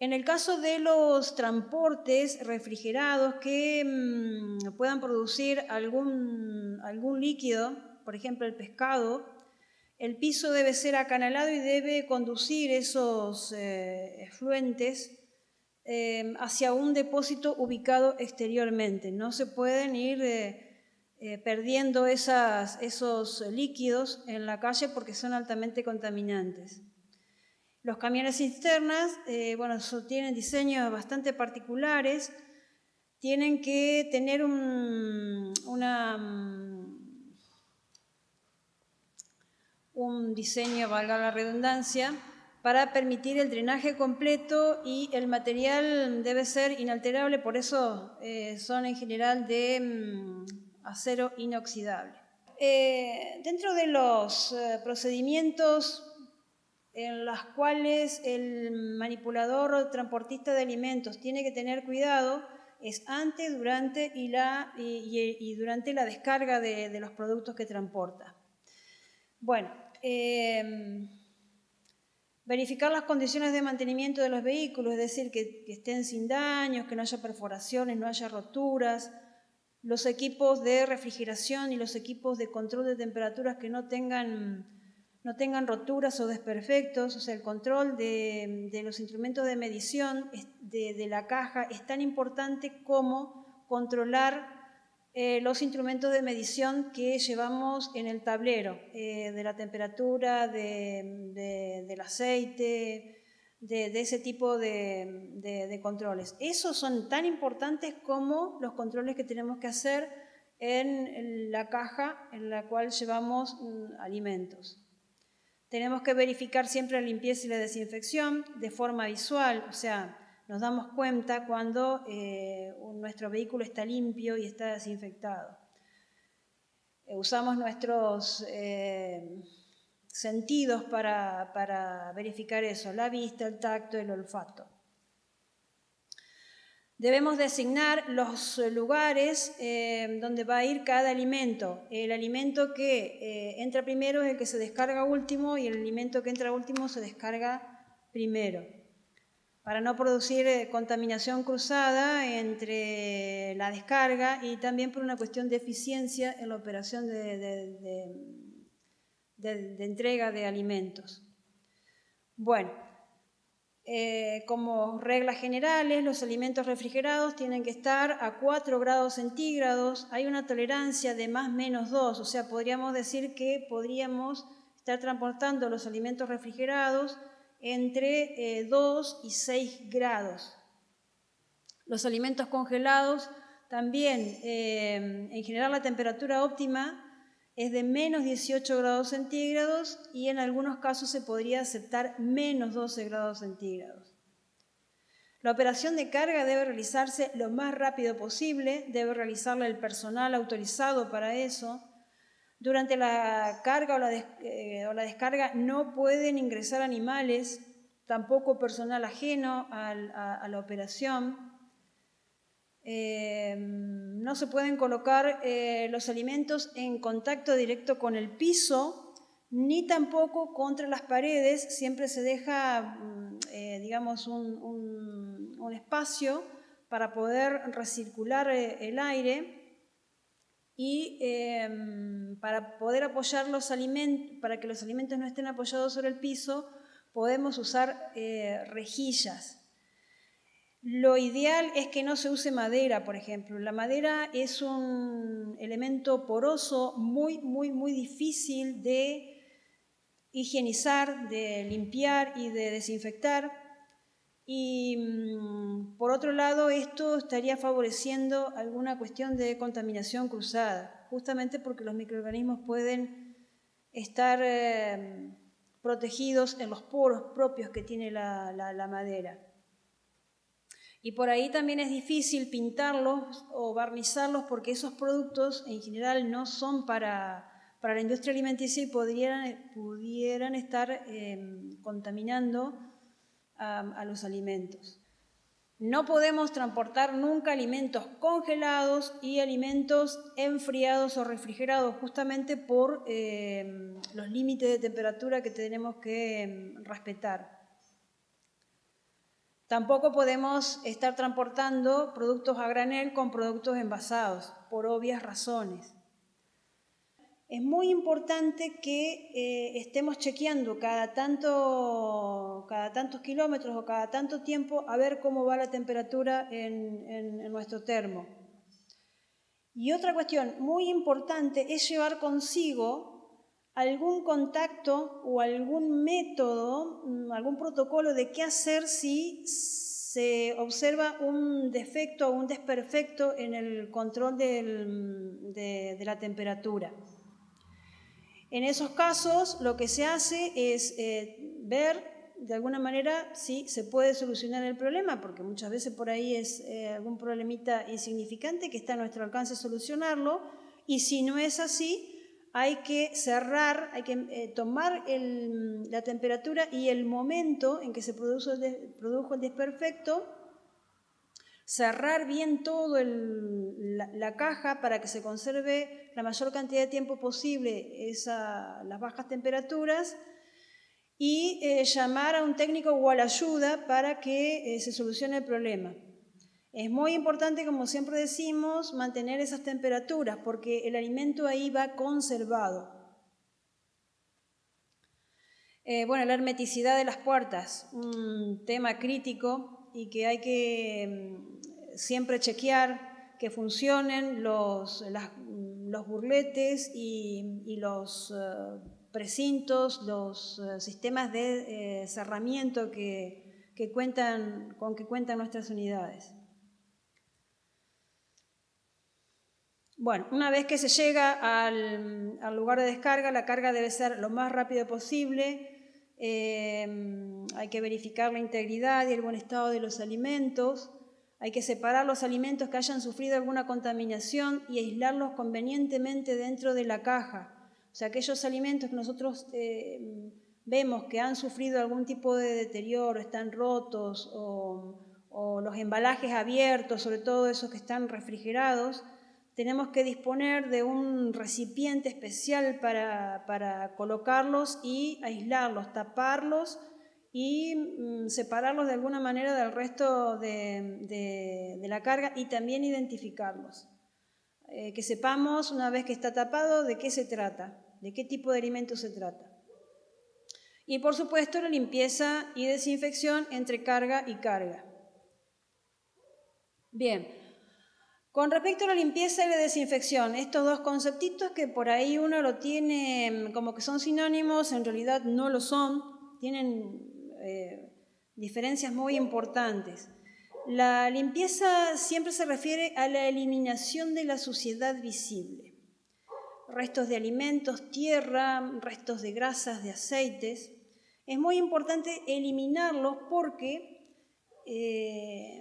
En el caso de los transportes refrigerados que puedan producir algún líquido, por ejemplo el pescado, el piso debe ser acanalado y debe conducir esos efluentes hacia un depósito ubicado exteriormente. No se pueden ir perdiendo esos líquidos en la calle porque son altamente contaminantes. Los camiones cisternas, tienen diseños bastante particulares, tienen que tener un diseño, valga la redundancia, para permitir el drenaje completo y el material debe ser inalterable, por eso son en general de acero inoxidable. Dentro de los procedimientos en los cuales el manipulador o transportista de alimentos tiene que tener cuidado es antes, durante y durante la descarga de los productos que transporta. Bueno, verificar las condiciones de mantenimiento de los vehículos, es decir, que estén sin daños, que no haya perforaciones, no haya roturas, los equipos de refrigeración y los equipos de control de temperaturas que no tengan roturas o desperfectos, o sea, el control de los instrumentos de medición de la caja es tan importante como controlar los instrumentos de medición que llevamos en el tablero, de la temperatura, del aceite, de ese tipo de controles. Esos son tan importantes como los controles que tenemos que hacer en la caja en la cual llevamos alimentos. Tenemos que verificar siempre la limpieza y la desinfección de forma visual, o sea, nos damos cuenta cuando nuestro vehículo está limpio y está desinfectado. Usamos nuestros sentidos para verificar eso, la vista, el tacto, el olfato. Debemos designar los lugares donde va a ir cada alimento. El alimento que entra primero es el que se descarga último y el alimento que entra último se descarga primero, para no producir contaminación cruzada entre la descarga y también por una cuestión de eficiencia en la operación de entrega de alimentos. Bueno, como reglas generales, los alimentos refrigerados tienen que estar a 4 grados centígrados. Hay una tolerancia de +-2, o sea, podríamos decir que podríamos estar transportando los alimentos refrigerados entre 2 y 6 grados. Los alimentos congelados también, en general la temperatura óptima es de -18 grados centígrados y en algunos casos se podría aceptar -12 grados centígrados. La operación de carga debe realizarse lo más rápido posible, debe realizarla el personal autorizado para eso. Durante la carga o la descarga no pueden ingresar animales, tampoco personal ajeno a la operación. No se pueden colocar los alimentos en contacto directo con el piso, ni tampoco contra las paredes. Siempre se deja, digamos, un espacio para poder recircular el aire y para poder apoyar los alimentos, para que los alimentos no estén apoyados sobre el piso, podemos usar rejillas. Lo ideal es que no se use madera, por ejemplo. La madera es un elemento poroso muy difícil de higienizar, de limpiar y de desinfectar. Y por otro lado, esto estaría favoreciendo alguna cuestión de contaminación cruzada, justamente porque los microorganismos pueden estar protegidos en los poros propios que tiene la madera. Y por ahí también es difícil pintarlos o barnizarlos porque esos productos en general no son para la industria alimenticia y pudieran estar contaminando a los alimentos. No podemos transportar nunca alimentos congelados y alimentos enfriados o refrigerados justamente por los límites de temperatura que tenemos que respetar. Tampoco podemos estar transportando productos a granel con productos envasados, por obvias razones. Es muy importante que estemos chequeando cada tantos kilómetros o cada tanto tiempo a ver cómo va la temperatura en nuestro termo. Y otra cuestión muy importante es llevar consigo algún contacto o algún método, algún protocolo de qué hacer si se observa un defecto o un desperfecto en el control de la temperatura. En esos casos lo que se hace es ver de alguna manera si se puede solucionar el problema, porque muchas veces por ahí es algún problemita insignificante que está a nuestro alcance solucionarlo, y si no es así, hay que cerrar, hay que tomar la temperatura y el momento en que se produjo el desperfecto, cerrar bien todo la caja para que se conserve la mayor cantidad de tiempo posible las bajas temperaturas y llamar a un técnico o a la ayuda para que se solucione el problema. Es muy importante, como siempre decimos, mantener esas temperaturas porque el alimento ahí va conservado. Bueno, la hermeticidad de las puertas, un tema crítico y que hay que siempre chequear que funcionen los burletes y los precintos, los sistemas de cerramiento con que cuentan nuestras unidades. Bueno, una vez que se llega al lugar de descarga, la carga debe ser lo más rápido posible. Hay que verificar la integridad y el buen estado de los alimentos. Hay que separar los alimentos que hayan sufrido alguna contaminación y aislarlos convenientemente dentro de la caja. O sea, aquellos alimentos que nosotros vemos que han sufrido algún tipo de deterioro, están rotos o los embalajes abiertos, sobre todo esos que están refrigerados, tenemos que disponer de un recipiente especial para colocarlos y aislarlos, taparlos y separarlos de alguna manera del resto de la carga y también identificarlos. Que sepamos, una vez que está tapado, de qué se trata, de qué tipo de alimento se trata. Y por supuesto la limpieza y desinfección entre carga y carga. Bien. Con respecto a la limpieza y la desinfección, estos dos conceptitos que por ahí uno lo tiene como que son sinónimos, en realidad no lo son, tienen diferencias muy importantes. La limpieza siempre se refiere a la eliminación de la suciedad visible. Restos de alimentos, tierra, restos de grasas, de aceites. Es muy importante eliminarlos porque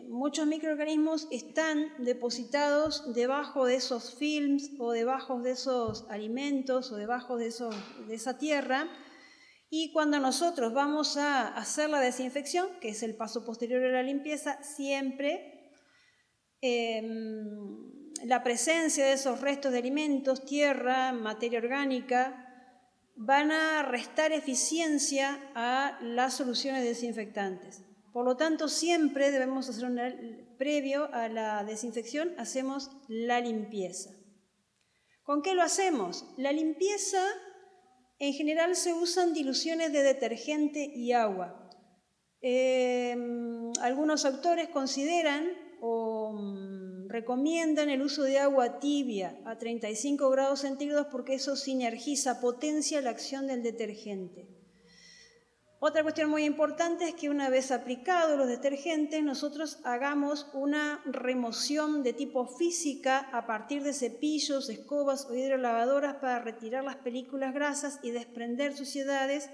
muchos microorganismos están depositados debajo de esos films o debajo de esos alimentos o debajo de esa tierra, y cuando nosotros vamos a hacer la desinfección, que es el paso posterior a la limpieza, siempre la presencia de esos restos de alimentos, tierra, materia orgánica, van a restar eficiencia a las soluciones desinfectantes. Por lo tanto, siempre debemos hacer previo a la desinfección, hacemos la limpieza. ¿Con qué lo hacemos? La limpieza, en general, se usan diluciones de detergente y agua. Algunos autores consideran o recomiendan el uso de agua tibia a 35 grados centígrados porque eso sinergiza, potencia la acción del detergente. Otra cuestión muy importante es que una vez aplicados los detergentes, nosotros hagamos una remoción de tipo física a partir de cepillos, escobas o hidrolavadoras para retirar las películas grasas y desprender suciedades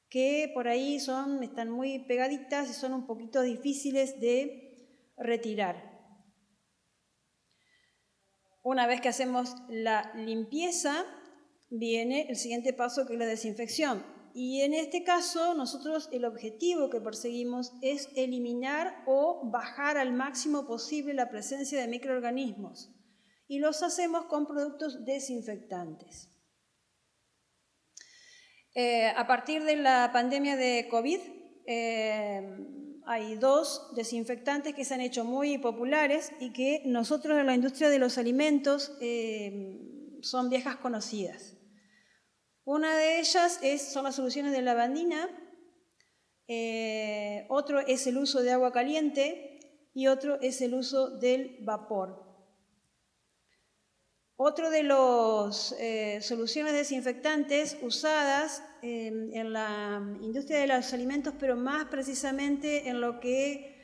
que por ahí están muy pegaditas y son un poquito difíciles de retirar. Una vez que hacemos la limpieza, viene el siguiente paso, que es la desinfección. Y en este caso, nosotros el objetivo que perseguimos es eliminar o bajar al máximo posible la presencia de microorganismos. Y los hacemos con productos desinfectantes. A partir de la pandemia de COVID, hay dos desinfectantes que se han hecho muy populares y que nosotros en la industria de los alimentos son viejas conocidas. Una de ellas son las soluciones de lavandina, otro es el uso de agua caliente y otro es el uso del vapor. Otro de las soluciones desinfectantes usadas en la industria de los alimentos, pero más precisamente en lo que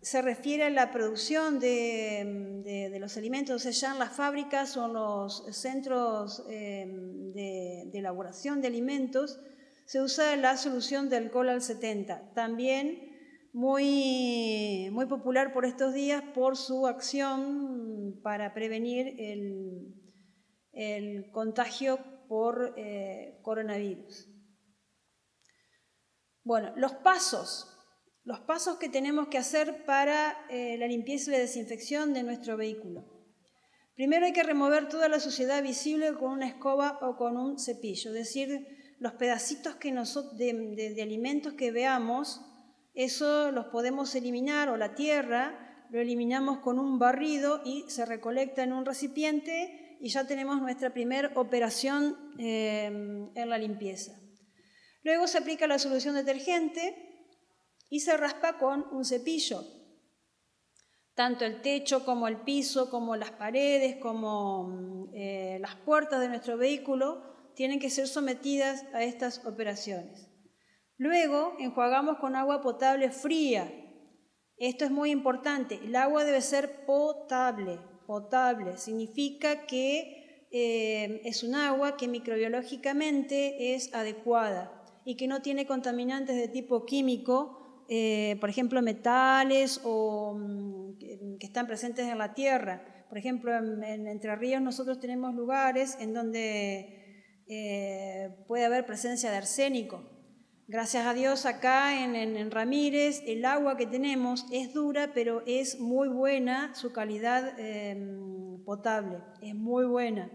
se refiere a la producción de los alimentos, o sea, ya en las fábricas o en los centros de elaboración de alimentos, se usa la solución de alcohol al 70, también muy popular por estos días por su acción para prevenir el contagio por coronavirus. Bueno, los pasos que tenemos que hacer para la limpieza y la desinfección de nuestro vehículo. Primero hay que remover toda la suciedad visible con una escoba o con un cepillo, es decir, los pedacitos de alimentos que veamos, eso los podemos eliminar, o la tierra, lo eliminamos con un barrido y se recolecta en un recipiente y ya tenemos nuestra primera operación en la limpieza. Luego se aplica la solución detergente y se raspa con un cepillo. Tanto el techo como el piso, como las paredes, como las puertas de nuestro vehículo tienen que ser sometidas a estas operaciones. Luego enjuagamos con agua potable fría. Esto es muy importante. El agua debe ser potable. Potable significa que es un agua que microbiológicamente es adecuada y que no tiene contaminantes de tipo químico, por ejemplo, metales o que están presentes en la tierra. Por ejemplo, en Entre Ríos nosotros tenemos lugares en donde puede haber presencia de arsénico. Gracias a Dios acá en Ramírez el agua que tenemos es dura, pero es muy buena, su calidad potable, es muy buena.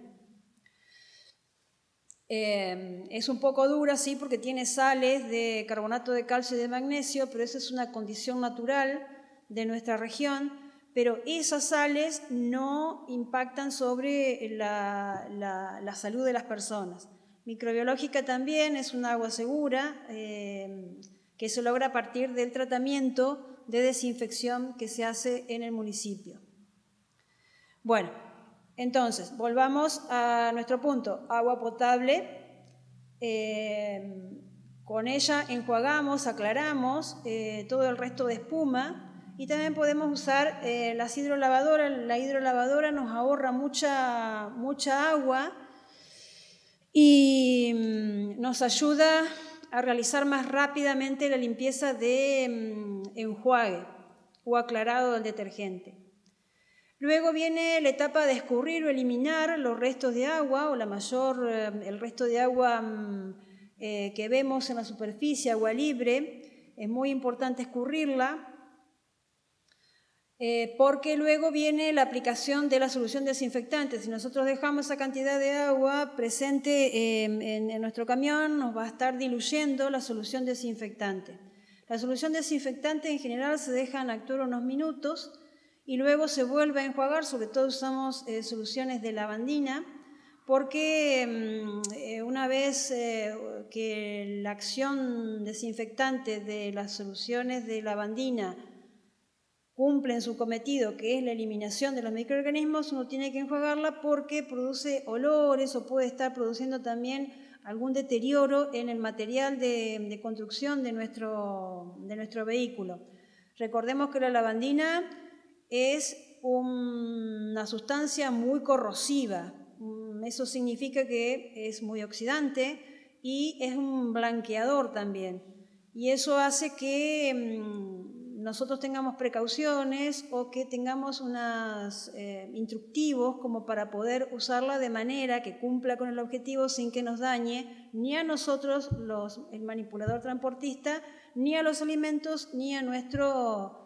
Es un poco dura, sí, porque tiene sales de carbonato de calcio y de magnesio, pero esa es una condición natural de nuestra región, pero esas sales no impactan sobre la salud de las personas. Microbiológica también es un agua segura que se logra a partir del tratamiento de desinfección que se hace en el municipio. Bueno, entonces, volvamos a nuestro punto, agua potable. Con ella enjuagamos, aclaramos todo el resto de espuma y también podemos usar las hidrolavadoras. La hidrolavadora nos ahorra mucha agua y nos ayuda a realizar más rápidamente la limpieza de enjuague o aclarado del detergente. Luego viene la etapa de escurrir o eliminar los restos de agua o el resto de agua que vemos en la superficie, agua libre. Es muy importante escurrirla porque luego viene la aplicación de la solución desinfectante. Si nosotros dejamos esa cantidad de agua presente en nuestro camión, nos va a estar diluyendo la solución desinfectante. La solución desinfectante en general se deja actuar unos minutos y luego se vuelve a enjuagar, sobre todo usamos soluciones de lavandina, porque una vez que la acción desinfectante de las soluciones de lavandina cumplen su cometido, que es la eliminación de los microorganismos, uno tiene que enjuagarla porque produce olores o puede estar produciendo también algún deterioro en el material de construcción de nuestro vehículo. Recordemos que la lavandina es una sustancia muy corrosiva. Eso significa que es muy oxidante y es un blanqueador también. Y eso hace que nosotros tengamos precauciones o que tengamos unos instructivos como para poder usarla de manera que cumpla con el objetivo sin que nos dañe ni a nosotros, el manipulador transportista, ni a los alimentos, ni a nuestro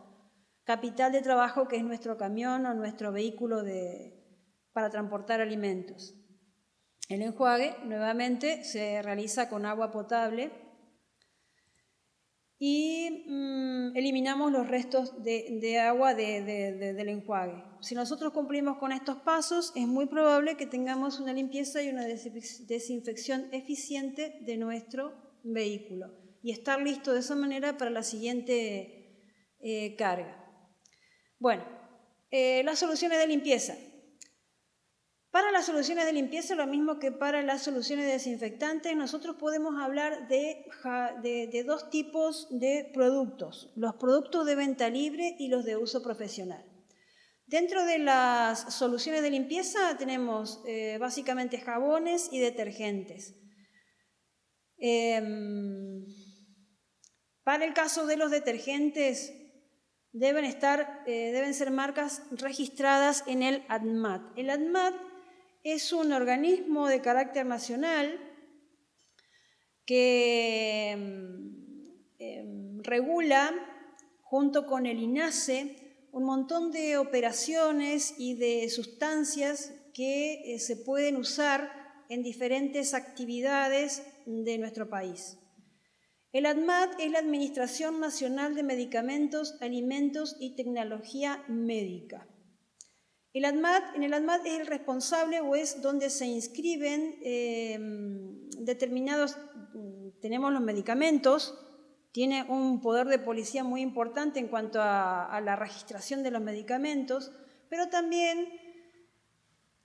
capital de trabajo, que es nuestro camión o nuestro vehículo para transportar alimentos. El enjuague nuevamente se realiza con agua potable y eliminamos los restos de agua del enjuague. Si nosotros cumplimos con estos pasos, es muy probable que tengamos una limpieza y una desinfección eficiente de nuestro vehículo y estar listo de esa manera para la siguiente carga. Bueno, las soluciones de limpieza. Para las soluciones de limpieza, lo mismo que para las soluciones desinfectantes, nosotros podemos hablar de dos tipos de productos, los productos de venta libre y los de uso profesional. Dentro de las soluciones de limpieza tenemos básicamente jabones y detergentes. Para el caso de los detergentes, deben ser marcas registradas en el ADMAT. El ADMAT es un organismo de carácter nacional que regula, junto con el INASE, un montón de operaciones y de sustancias que se pueden usar en diferentes actividades de nuestro país. El ADMAT es la Administración Nacional de Medicamentos, Alimentos y Tecnología Médica. En el ADMAT es el responsable o es donde se inscriben tenemos los medicamentos, tiene un poder de policía muy importante en cuanto a la registración de los medicamentos, pero también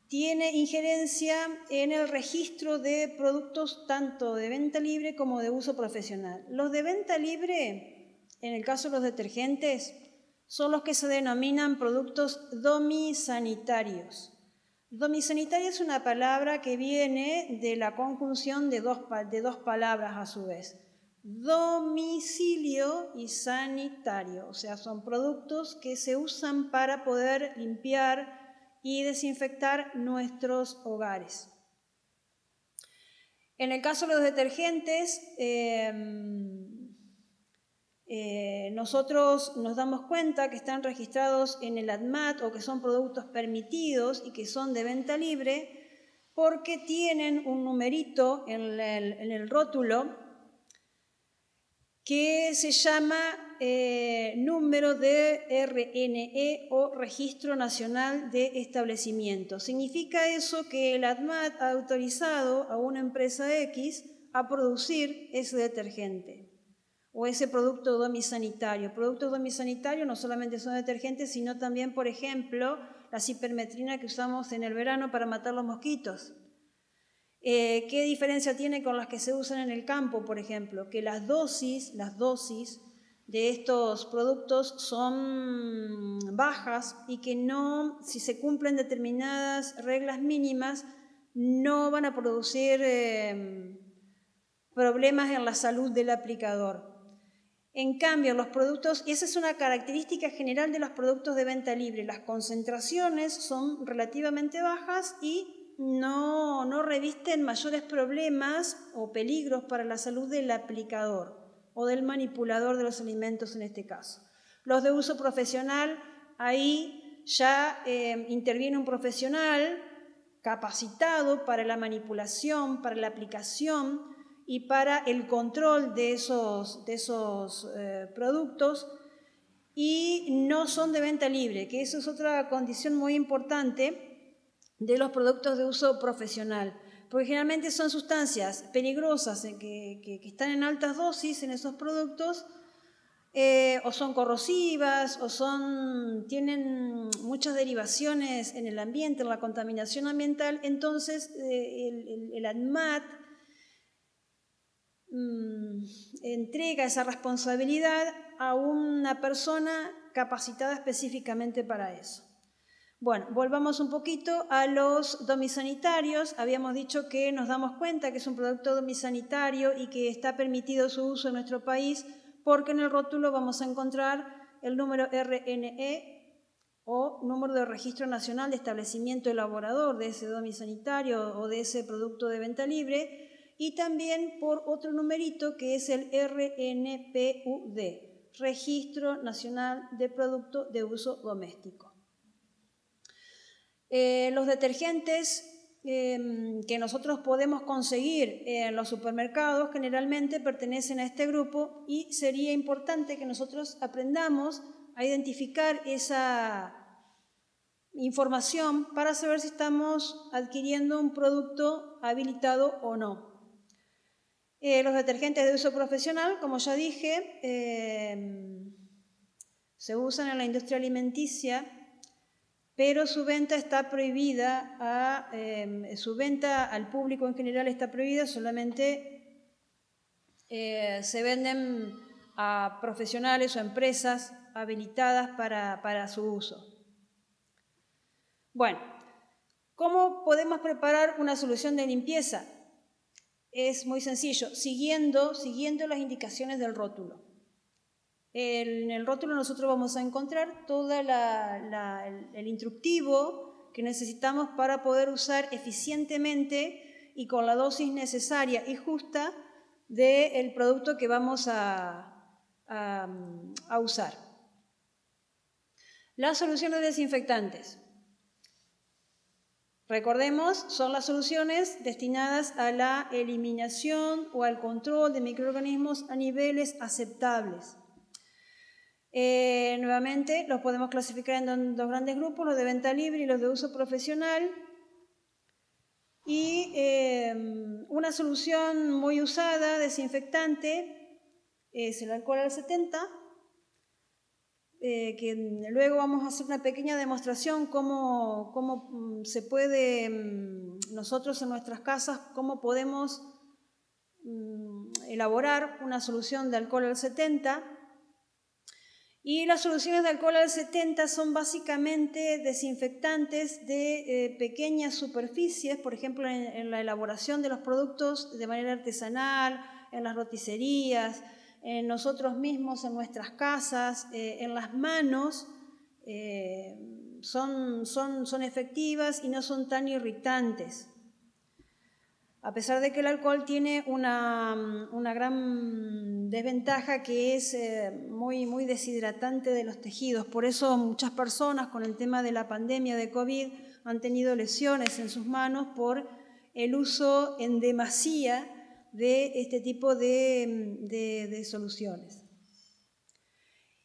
tiene injerencia en el registro de productos tanto de venta libre como de uso profesional. Los de venta libre, en el caso de los detergentes, son los que se denominan productos domisanitarios. Domisanitario es una palabra que viene de la conjunción de dos palabras a su vez. Domicilio y sanitario, o sea, son productos que se usan para poder limpiar y desinfectar nuestros hogares. En el caso de los detergentes, nosotros nos damos cuenta que están registrados en el ADMAT o que son productos permitidos y que son de venta libre porque tienen un numerito en el rótulo que se llama número de RNE o Registro Nacional de Establecimiento. Significa eso que el ADMAT ha autorizado a una empresa X a producir ese detergente o ese producto domisanitario. Productos domisanitarios no solamente son detergentes, sino también, por ejemplo, la cipermetrina que usamos en el verano para matar los mosquitos. ¿Qué diferencia tiene con las que se usan en el campo, por ejemplo? Que las dosis de estos productos son bajas y que no, si se cumplen determinadas reglas mínimas, no van a producir problemas en la salud del aplicador. En cambio, los productos, y esa es una característica general de los productos de venta libre, las concentraciones son relativamente bajas y no revisten mayores problemas o peligros para la salud del aplicador o del manipulador de los alimentos en este caso. Los de uso profesional, ahí ya interviene un profesional capacitado para la manipulación, para la aplicación y para el control de esos productos y no son de venta libre, que eso es otra condición muy importante de los productos de uso profesional, porque generalmente son sustancias peligrosas que están en altas dosis en esos productos, o son corrosivas, o tienen muchas derivaciones en el ambiente, en la contaminación ambiental. Entonces el ADMAT entrega esa responsabilidad a una persona capacitada específicamente para eso. Bueno, volvamos un poquito a los domisanitarios. Habíamos dicho que nos damos cuenta que es un producto domisanitario y que está permitido su uso en nuestro país porque en el rótulo vamos a encontrar el número RNE o número de registro nacional de establecimiento elaborador de ese domisanitario o de ese producto de venta libre y también por otro numerito que es el RNPUD, Registro Nacional de Producto de Uso Doméstico. Los detergentes que nosotros podemos conseguir en los supermercados generalmente pertenecen a este grupo y sería importante que nosotros aprendamos a identificar esa información para saber si estamos adquiriendo un producto habilitado o no. Los detergentes de uso profesional, como ya dije, se usan en la industria alimenticia, pero su venta está prohibida, su venta al público en general está prohibida, solamente se venden a profesionales o empresas habilitadas para su uso. Bueno, ¿cómo podemos preparar una solución de limpieza? Es muy sencillo, siguiendo las indicaciones del rótulo. En el rótulo nosotros vamos a encontrar todo el instructivo que necesitamos para poder usar eficientemente y con la dosis necesaria y justa del producto que vamos a usar. Las soluciones desinfectantes. Recordemos, son las soluciones destinadas a la eliminación o al control de microorganismos a niveles aceptables. Nuevamente, los podemos clasificar en dos grandes grupos, los de venta libre y los de uso profesional. Y una solución muy usada, desinfectante, es el alcohol al 70, que luego vamos a hacer una pequeña demostración cómo se puede, nosotros en nuestras casas, cómo podemos elaborar una solución de alcohol al 70. Y las soluciones de alcohol al 70 son básicamente desinfectantes de pequeñas superficies, por ejemplo en la elaboración de los productos de manera artesanal, en las roticerías, en nosotros mismos, en nuestras casas, en las manos, son efectivas y no son tan irritantes. A pesar de que el alcohol tiene una gran desventaja que es muy deshidratante de los tejidos. Por eso muchas personas con el tema de la pandemia de COVID han tenido lesiones en sus manos por el uso en demasía de este tipo de soluciones.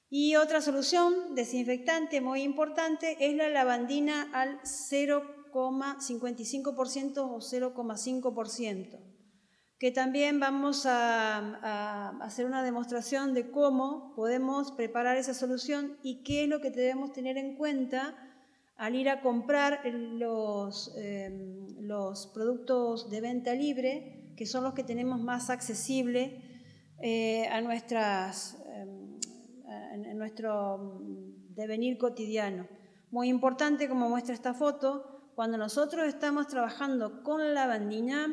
Y otra solución desinfectante muy importante es la lavandina al 0,55% o 0,5%, que también vamos a hacer una demostración de cómo podemos preparar esa solución y qué es lo que debemos tener en cuenta al ir a comprar los productos de venta libre, que son los que tenemos más accesible en nuestro devenir cotidiano. Muy importante, como muestra esta foto, cuando nosotros estamos trabajando con lavandina,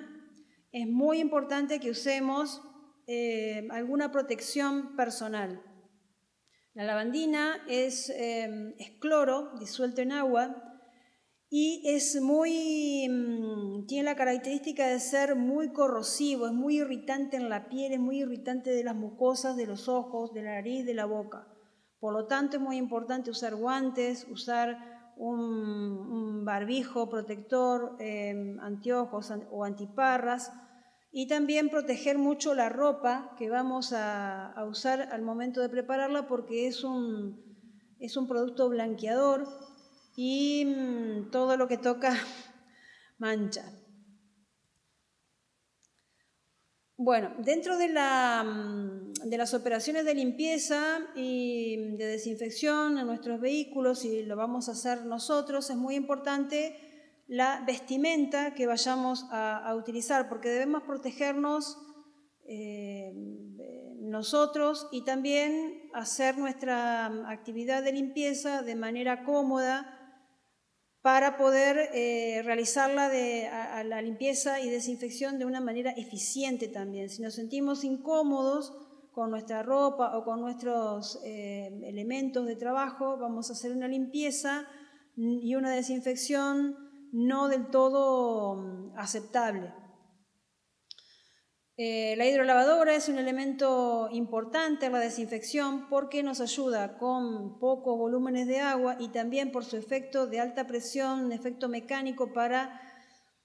es muy importante que usemos alguna protección personal. La lavandina es cloro disuelto en agua y tiene la característica de ser muy corrosivo, es muy irritante en la piel, es muy irritante de las mucosas, de los ojos, de la nariz, de la boca. Por lo tanto, es muy importante usar guantes, usar un barbijo protector, anteojos o antiparras, y también proteger mucho la ropa que vamos a usar al momento de prepararla, porque es un producto blanqueador y todo lo que toca mancha. Bueno, dentro de las operaciones de limpieza y de desinfección en nuestros vehículos, y lo vamos a hacer nosotros, es muy importante la vestimenta que vayamos a utilizar, porque debemos protegernos nosotros y también hacer nuestra actividad de limpieza de manera cómoda para poder realizarla a la limpieza y desinfección de una manera eficiente también. Si nos sentimos incómodos con nuestra ropa o con nuestros elementos de trabajo, vamos a hacer una limpieza y una desinfección no del todo aceptable. La hidrolavadora es un elemento importante en la desinfección porque nos ayuda con pocos volúmenes de agua y también por su efecto de alta presión, un efecto mecánico para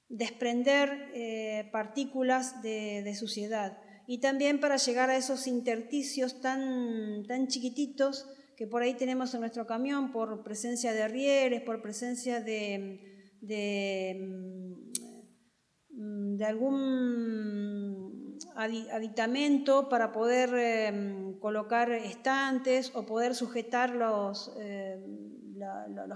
desprender partículas de suciedad. Y también para llegar a esos intersticios tan chiquititos que por ahí tenemos en nuestro camión por presencia de rieles, por presencia de algún aditamento para poder colocar estantes o poder sujetar los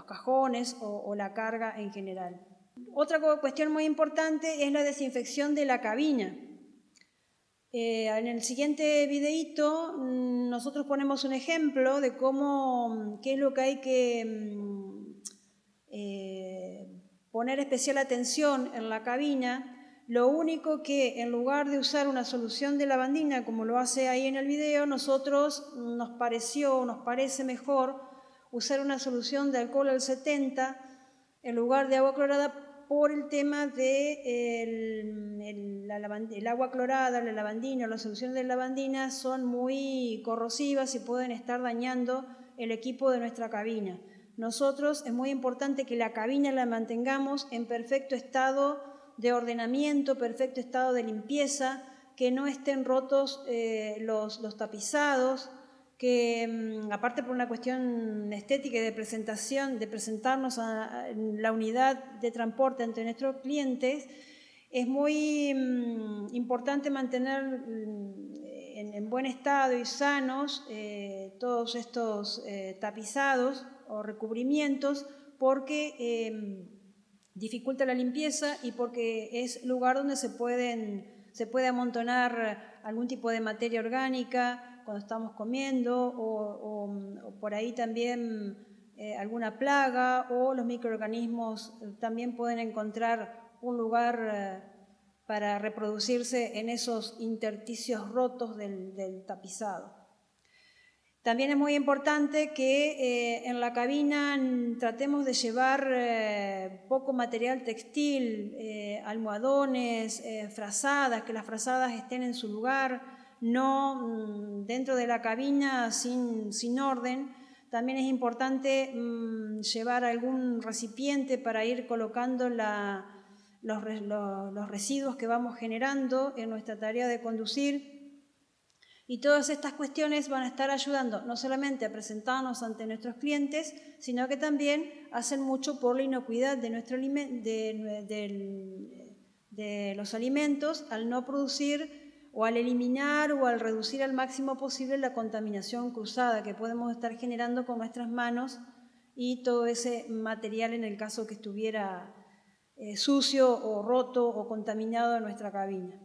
cajones o la carga en general. Otra cuestión muy importante es la desinfección de la cabina. En el siguiente videíto nosotros ponemos un ejemplo de qué es lo que hay que poner especial atención en la cabina. Lo único que en lugar de usar una solución de lavandina como lo hace ahí en el video, nos parece mejor usar una solución de alcohol al 70 en lugar de agua clorada por el tema de el agua clorada, la lavandina o las soluciones de lavandina son muy corrosivas y pueden estar dañando el equipo de nuestra cabina. Nosotros es muy importante que la cabina la mantengamos en perfecto estado de ordenamiento, perfecto estado de limpieza, que no estén rotos los tapizados, que aparte por una cuestión estética y de presentación, de presentarnos a la unidad de transporte ante nuestros clientes, es muy importante mantener en buen estado y sanos todos estos tapizados o recubrimientos, porque dificulta la limpieza y porque es lugar donde se puede amontonar algún tipo de materia orgánica cuando estamos comiendo o por ahí también alguna plaga, o los microorganismos también pueden encontrar un lugar para reproducirse en esos intersticios rotos del tapizado. También es muy importante que en la cabina tratemos de llevar poco material textil, almohadones, frazadas, que las frazadas estén en su lugar, no dentro de la cabina sin orden. También es importante llevar algún recipiente para ir colocando los residuos que vamos generando en nuestra tarea de conducir. Y todas estas cuestiones van a estar ayudando no solamente a presentarnos ante nuestros clientes, sino que también hacen mucho por la inocuidad de los alimentos al no producir o al eliminar o al reducir al máximo posible la contaminación cruzada que podemos estar generando con nuestras manos y todo ese material en el caso que estuviera sucio o roto o contaminado en nuestra cabina.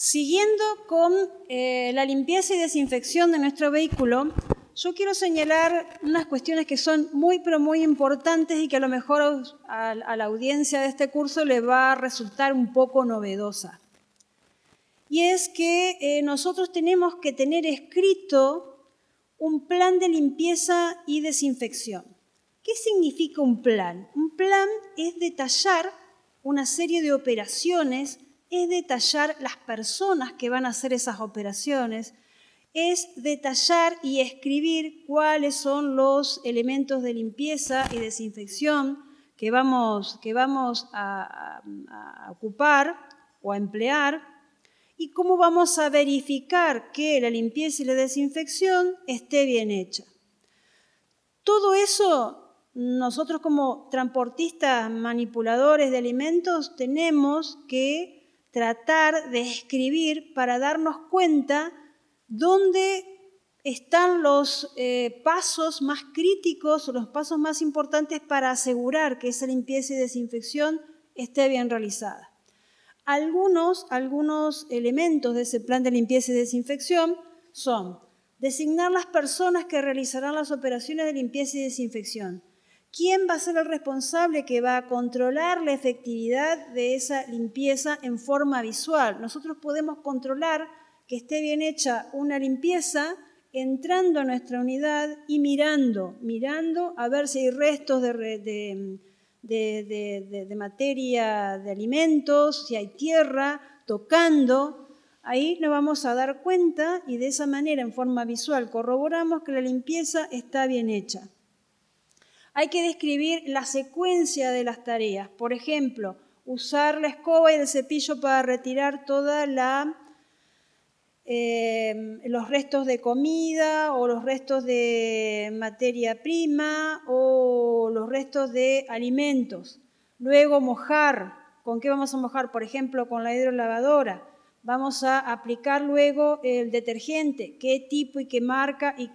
Siguiendo con la limpieza y desinfección de nuestro vehículo, yo quiero señalar unas cuestiones que son muy, pero muy importantes y que a lo mejor a la audiencia de este curso le va a resultar un poco novedosa. Y es que nosotros tenemos que tener escrito un plan de limpieza y desinfección. ¿Qué significa un plan? Un plan es detallar una serie de operaciones, es detallar las personas que van a hacer esas operaciones, es detallar y escribir cuáles son los elementos de limpieza y desinfección que vamos a ocupar o a emplear y cómo vamos a verificar que la limpieza y la desinfección esté bien hecha. Todo eso nosotros como transportistas manipuladores de alimentos tenemos que tratar de escribir para darnos cuenta dónde están los pasos más críticos o los pasos más importantes para asegurar que esa limpieza y desinfección esté bien realizada. Algunos elementos de ese plan de limpieza y desinfección son designar las personas que realizarán las operaciones de limpieza y desinfección. ¿Quién va a ser el responsable que va a controlar la efectividad de esa limpieza en forma visual? Nosotros podemos controlar que esté bien hecha una limpieza entrando a nuestra unidad y mirando a ver si hay restos de materia de alimentos, si hay tierra, tocando. Ahí nos vamos a dar cuenta y de esa manera, en forma visual, corroboramos que la limpieza está bien hecha. Hay que describir la secuencia de las tareas. Por ejemplo, usar la escoba y el cepillo para retirar toda los restos de comida o los restos de materia prima o los restos de alimentos. Luego mojar. ¿Con qué vamos a mojar? Por ejemplo, con la hidrolavadora. Vamos a aplicar luego el detergente, qué tipo y qué marca y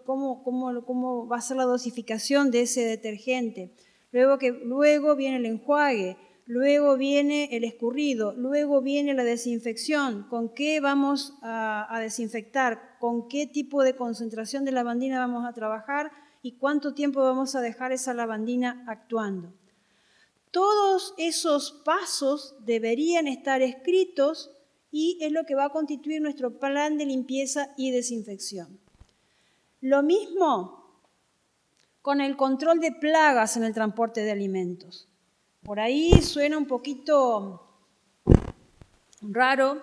cómo va a ser la dosificación de ese detergente. Luego viene el enjuague, luego viene el escurrido, luego viene la desinfección. ¿Con qué vamos a desinfectar? ¿Con qué tipo de concentración de lavandina vamos a trabajar? ¿Y cuánto tiempo vamos a dejar esa lavandina actuando? Todos esos pasos deberían estar escritos y es lo que va a constituir nuestro plan de limpieza y desinfección. Lo mismo con el control de plagas en el transporte de alimentos. Por ahí suena un poquito raro,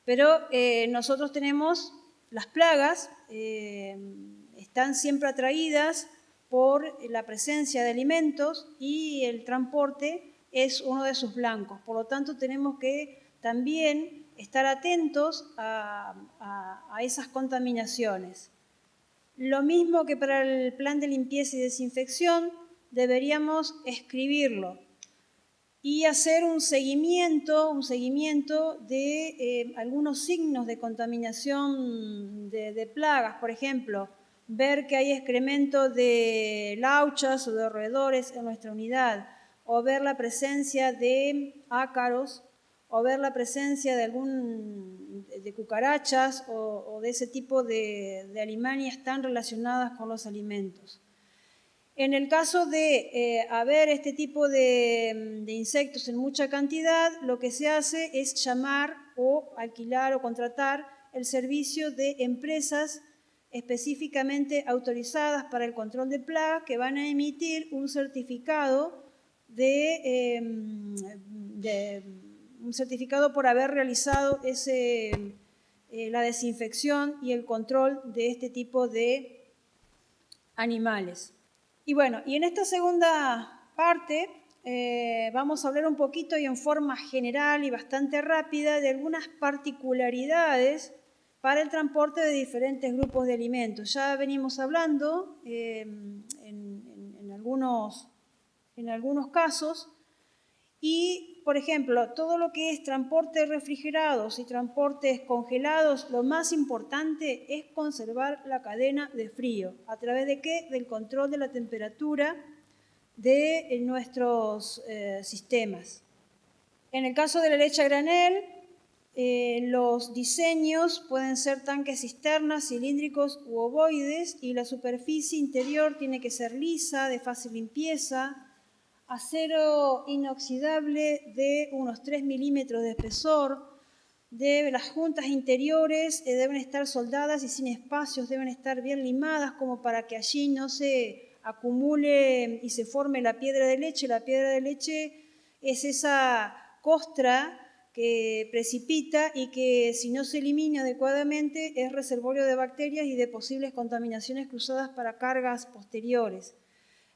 pero nosotros tenemos las plagas, están siempre atraídas por la presencia de alimentos y el transporte es uno de sus blancos. Por lo tanto, tenemos que también estar atentos a esas contaminaciones. Lo mismo que para el plan de limpieza y desinfección, deberíamos escribirlo y hacer un seguimiento de algunos signos de contaminación de plagas. Por ejemplo, ver que hay excremento de lauchas o de roedores en nuestra unidad, o ver la presencia de ácaros, o ver la presencia de cucarachas o de ese tipo de alimañas tan relacionadas con los alimentos. En el caso de haber este tipo de insectos en mucha cantidad, lo que se hace es llamar o alquilar o contratar el servicio de empresas específicamente autorizadas para el control de plagas que van a emitir un certificado por haber realizado la desinfección y el control de este tipo de animales. Y bueno, y en esta segunda parte vamos a hablar un poquito y en forma general y bastante rápida de algunas particularidades para el transporte de diferentes grupos de alimentos. Ya venimos hablando en algunos casos y, por ejemplo, todo lo que es transporte refrigerados y transportes congelados, lo más importante es conservar la cadena de frío. ¿A través de qué? Del control de la temperatura de nuestros sistemas. En el caso de la leche a granel, Los diseños pueden ser tanques cisternas, cilíndricos u ovoides, y la superficie interior tiene que ser lisa, de fácil limpieza, acero inoxidable de unos 3 milímetros de espesor. Las juntas interiores deben estar soldadas y sin espacios, deben estar bien limadas como para que allí no se acumule y se forme la piedra de leche. La piedra de leche es esa costra que precipita y que, si no se elimina adecuadamente, es reservorio de bacterias y de posibles contaminaciones cruzadas para cargas posteriores.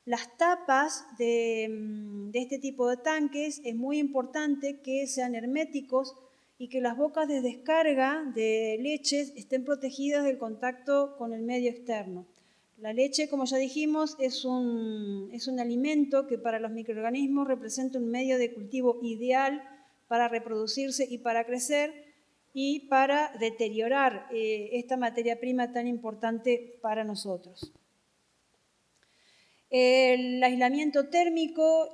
Las tapas de este tipo de tanques es muy importante que sean herméticos y que las bocas de descarga de leches estén protegidas del contacto con el medio externo. La leche, como ya dijimos, es un alimento que para los microorganismos representa un medio de cultivo ideal para reproducirse y para crecer y para deteriorar esta materia prima tan importante para nosotros. El aislamiento térmico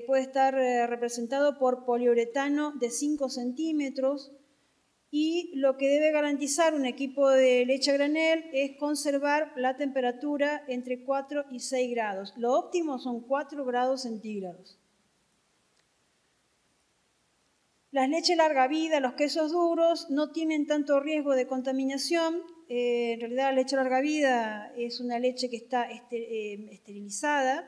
puede estar representado por poliuretano de 5 centímetros, y lo que debe garantizar un equipo de leche a granel es conservar la temperatura entre 4 y 6 grados. Lo óptimo son 4 grados centígrados. Las leches larga vida, los quesos duros, no tienen tanto riesgo de contaminación. En realidad, la leche larga vida es una leche que está esterilizada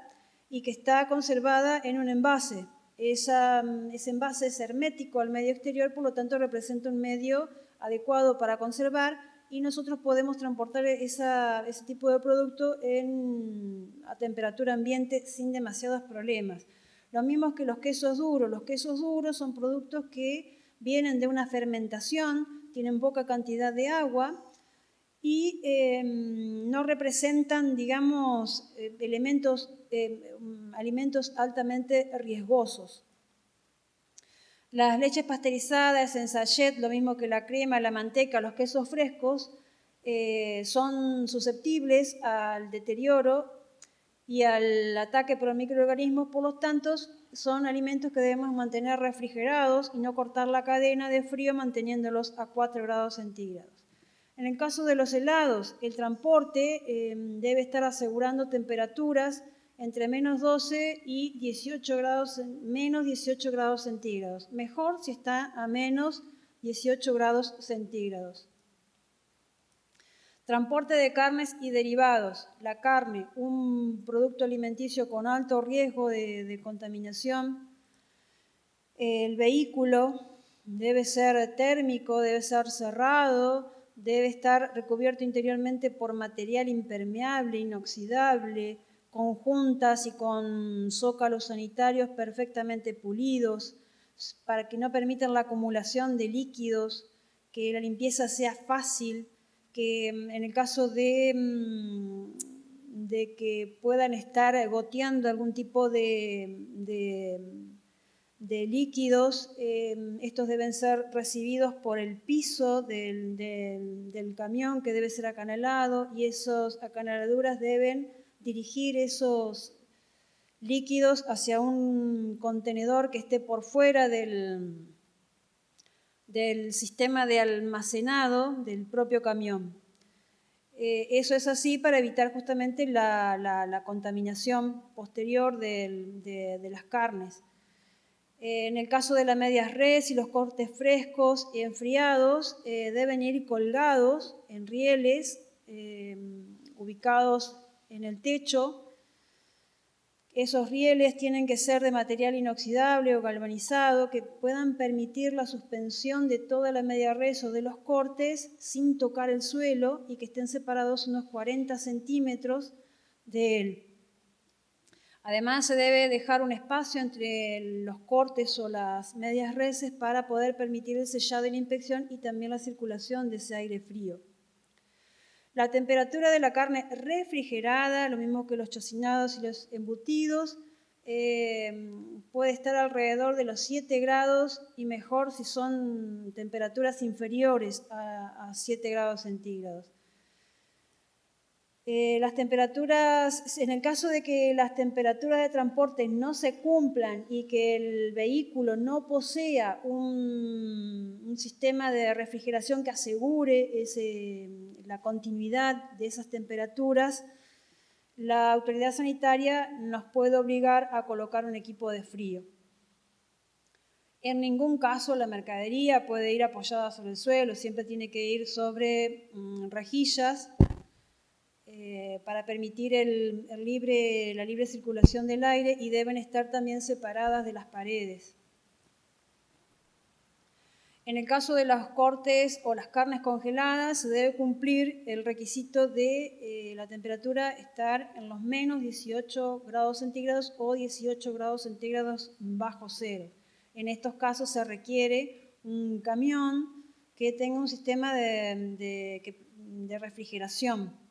y que está conservada en un envase. Ese envase es hermético al medio exterior, por lo tanto representa un medio adecuado para conservar, y nosotros podemos transportar ese tipo de producto a temperatura ambiente sin demasiados problemas. Lo mismo que los quesos duros. Los quesos duros son productos que vienen de una fermentación, tienen poca cantidad de agua y no representan, digamos, alimentos altamente riesgosos. Las leches pasteurizadas en sachet, lo mismo que la crema, la manteca, los quesos frescos, son susceptibles al deterioro y al ataque por microorganismos, por lo tanto, son alimentos que debemos mantener refrigerados y no cortar la cadena de frío manteniéndolos a 4 grados centígrados. En el caso de los helados, el transporte debe estar asegurando temperaturas entre menos 12 y menos 18 grados centígrados. Mejor si está a menos 18 grados centígrados. Transporte de carnes y derivados. La carne, un producto alimenticio con alto riesgo de contaminación. El vehículo debe ser térmico, debe ser cerrado, debe estar recubierto interiormente por material impermeable, inoxidable, con juntas y con zócalos sanitarios perfectamente pulidos, para que no permitan la acumulación de líquidos, que la limpieza sea fácil, que en el caso de que puedan estar goteando algún tipo de líquidos, estos deben ser recibidos por el piso del camión, que debe ser acanalado, y esas acanaladuras deben dirigir esos líquidos hacia un contenedor que esté por fuera del sistema de almacenado del propio camión. Eso es así para evitar justamente la contaminación posterior de las carnes. En el caso de las medias res y los cortes frescos y enfriados, deben ir colgados en rieles ubicados en el techo. Esos rieles tienen que ser de material inoxidable o galvanizado, que puedan permitir la suspensión de toda la media res o de los cortes sin tocar el suelo, y que estén separados unos 40 centímetros de él. Además, se debe dejar un espacio entre los cortes o las medias reses para poder permitir el sellado y la inspección, y también la circulación de ese aire frío. La temperatura de la carne refrigerada, lo mismo que los chacinados y los embutidos, puede estar alrededor de los 7 grados, y mejor si son temperaturas inferiores a 7 grados centígrados. Las temperaturas, en el caso de que las temperaturas de transporte no se cumplan y que el vehículo no posea un sistema de refrigeración que asegure la continuidad de esas temperaturas, la autoridad sanitaria nos puede obligar a colocar un equipo de frío. En ningún caso la mercadería puede ir apoyada sobre el suelo, siempre tiene que ir sobre rejillas, para permitir la libre circulación del aire, y deben estar también separadas de las paredes. En el caso de los cortes o las carnes congeladas, se debe cumplir el requisito de la temperatura estar en los menos 18 grados centígrados o 18 grados centígrados bajo cero. En estos casos se requiere un camión que tenga un sistema de refrigeración.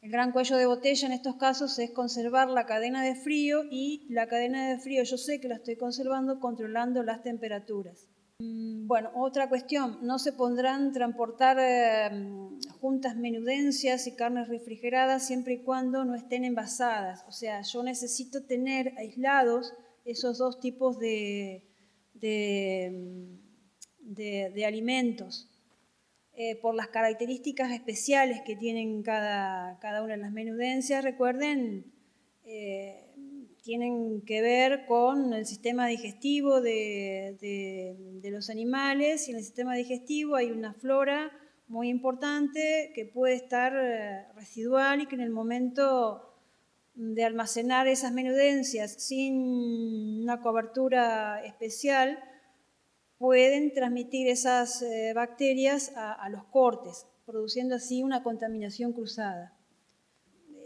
El gran cuello de botella en estos casos es conservar la cadena de frío, y la cadena de frío yo sé que la estoy conservando controlando las temperaturas. Bueno, otra cuestión, no se podrán transportar juntas menudencias y carnes refrigeradas siempre y cuando no estén envasadas. O sea, yo necesito tener aislados esos dos tipos de alimentos. Por las características especiales que tienen cada una de las menudencias, recuerden, tienen que ver con el sistema digestivo de los animales, y en el sistema digestivo hay una flora muy importante que puede estar residual, y que en el momento de almacenar esas menudencias sin una cobertura especial, pueden transmitir esas bacterias a los cortes, produciendo así una contaminación cruzada.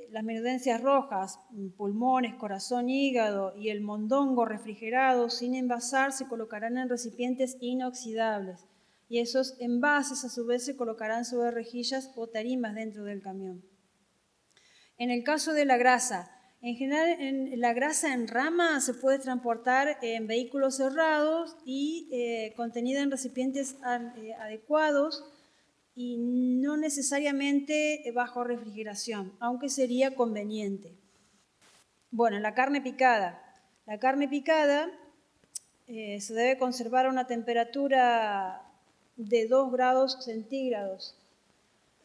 Las menudencias rojas, pulmones, corazón, hígado y el mondongo refrigerado sin envasar se colocarán en recipientes inoxidables, y esos envases a su vez se colocarán sobre rejillas o tarimas dentro del camión. En el caso de la grasa, en general la grasa en rama se puede transportar en vehículos cerrados y contenida en recipientes adecuados, y no necesariamente bajo refrigeración, aunque sería conveniente. Bueno, la carne picada. La carne picada se debe conservar a una temperatura de 2 grados centígrados.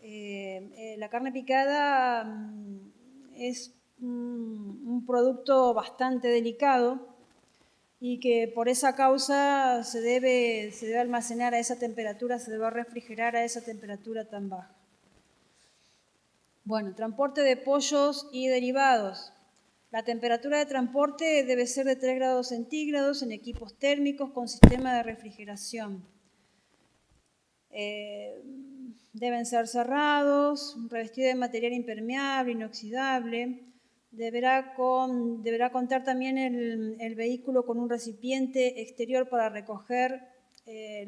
La carne picada es un producto bastante delicado, y que por esa causa se debe almacenar a esa temperatura, se debe refrigerar a esa temperatura tan baja. Bueno, transporte de pollos y derivados. La temperatura de transporte debe ser de 3 grados centígrados en equipos térmicos con sistema de refrigeración. Deben ser cerrados, revestidos de material impermeable, inoxidable. Deberá contar también el vehículo con un recipiente exterior para recoger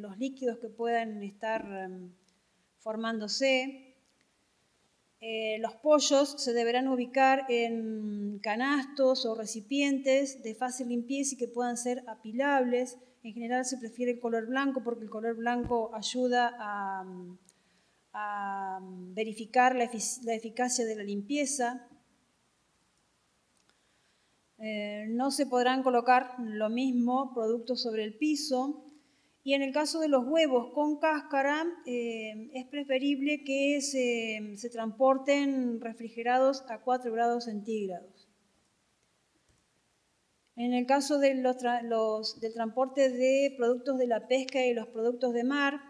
los líquidos que puedan estar formándose. Los pollos se deberán ubicar en canastos o recipientes de fácil limpieza y que puedan ser apilables. En general se prefiere el color blanco porque el color blanco ayuda a verificar la eficacia de la limpieza. No se podrán colocar lo mismo productos sobre el piso, y en el caso de los huevos con cáscara es preferible que se transporten refrigerados a 4 grados centígrados. En el caso del transporte de productos de la pesca y los productos de mar,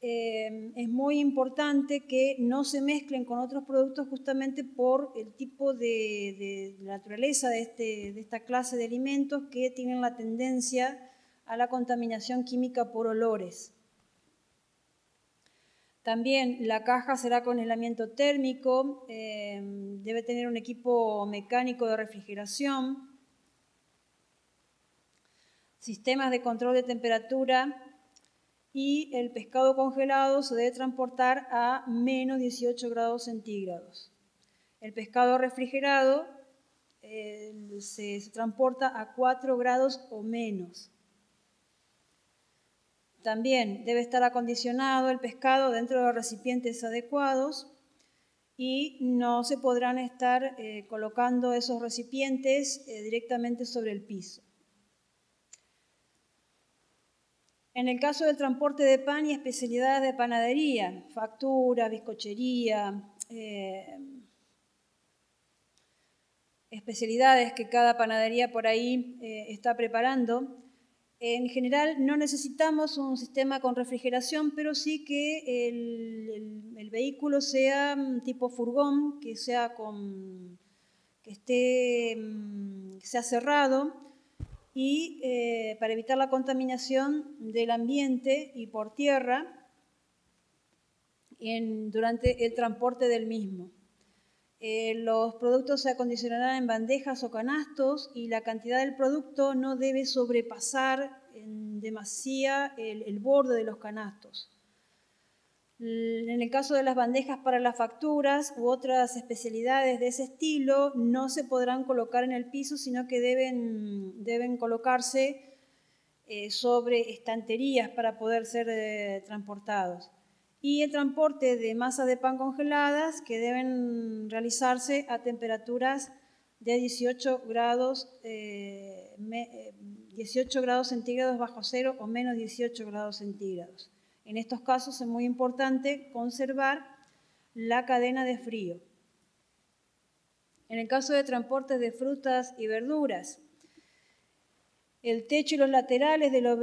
es muy importante que no se mezclen con otros productos, justamente por el tipo de naturaleza de esta clase de alimentos, que tienen la tendencia a la contaminación química por olores. También la caja será con aislamiento térmico, debe tener un equipo mecánico de refrigeración, sistemas de control de temperatura, y el pescado congelado se debe transportar a menos 18 grados centígrados. El pescado refrigerado se transporta a 4 grados o menos. También debe estar acondicionado el pescado dentro de recipientes adecuados, y no se podrán estar colocando esos recipientes directamente sobre el piso. En el caso del transporte de pan y especialidades de panadería, factura, bizcochería, especialidades que cada panadería por ahí está preparando, en general no necesitamos un sistema con refrigeración, pero sí que el vehículo sea tipo furgón, que sea cerrado y para evitar la contaminación del ambiente y por tierra durante el transporte del mismo. Los productos se acondicionarán en bandejas o canastos y la cantidad del producto no debe sobrepasar en demasía el borde de los canastos. En el caso de las bandejas para las facturas u otras especialidades de ese estilo, no se podrán colocar en el piso, sino que deben colocarse sobre estanterías para poder ser transportados. Y el transporte de masas de pan congeladas que deben realizarse a temperaturas de 18 grados centígrados bajo cero o menos 18 grados centígrados. En estos casos es muy importante conservar la cadena de frío. En el caso de transportes de frutas y verduras, el techo y los laterales de los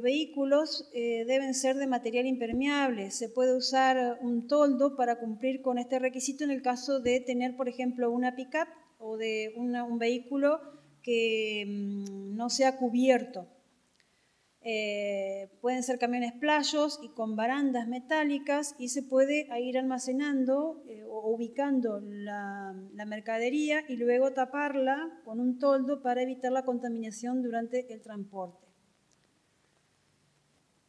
vehículos deben ser de material impermeable. Se puede usar un toldo para cumplir con este requisito en el caso de tener, por ejemplo, una pick-up o de un vehículo que no sea cubierto. Pueden ser camiones playos y con barandas metálicas y se puede ir almacenando o ubicando la mercadería y luego taparla con un toldo para evitar la contaminación durante el transporte.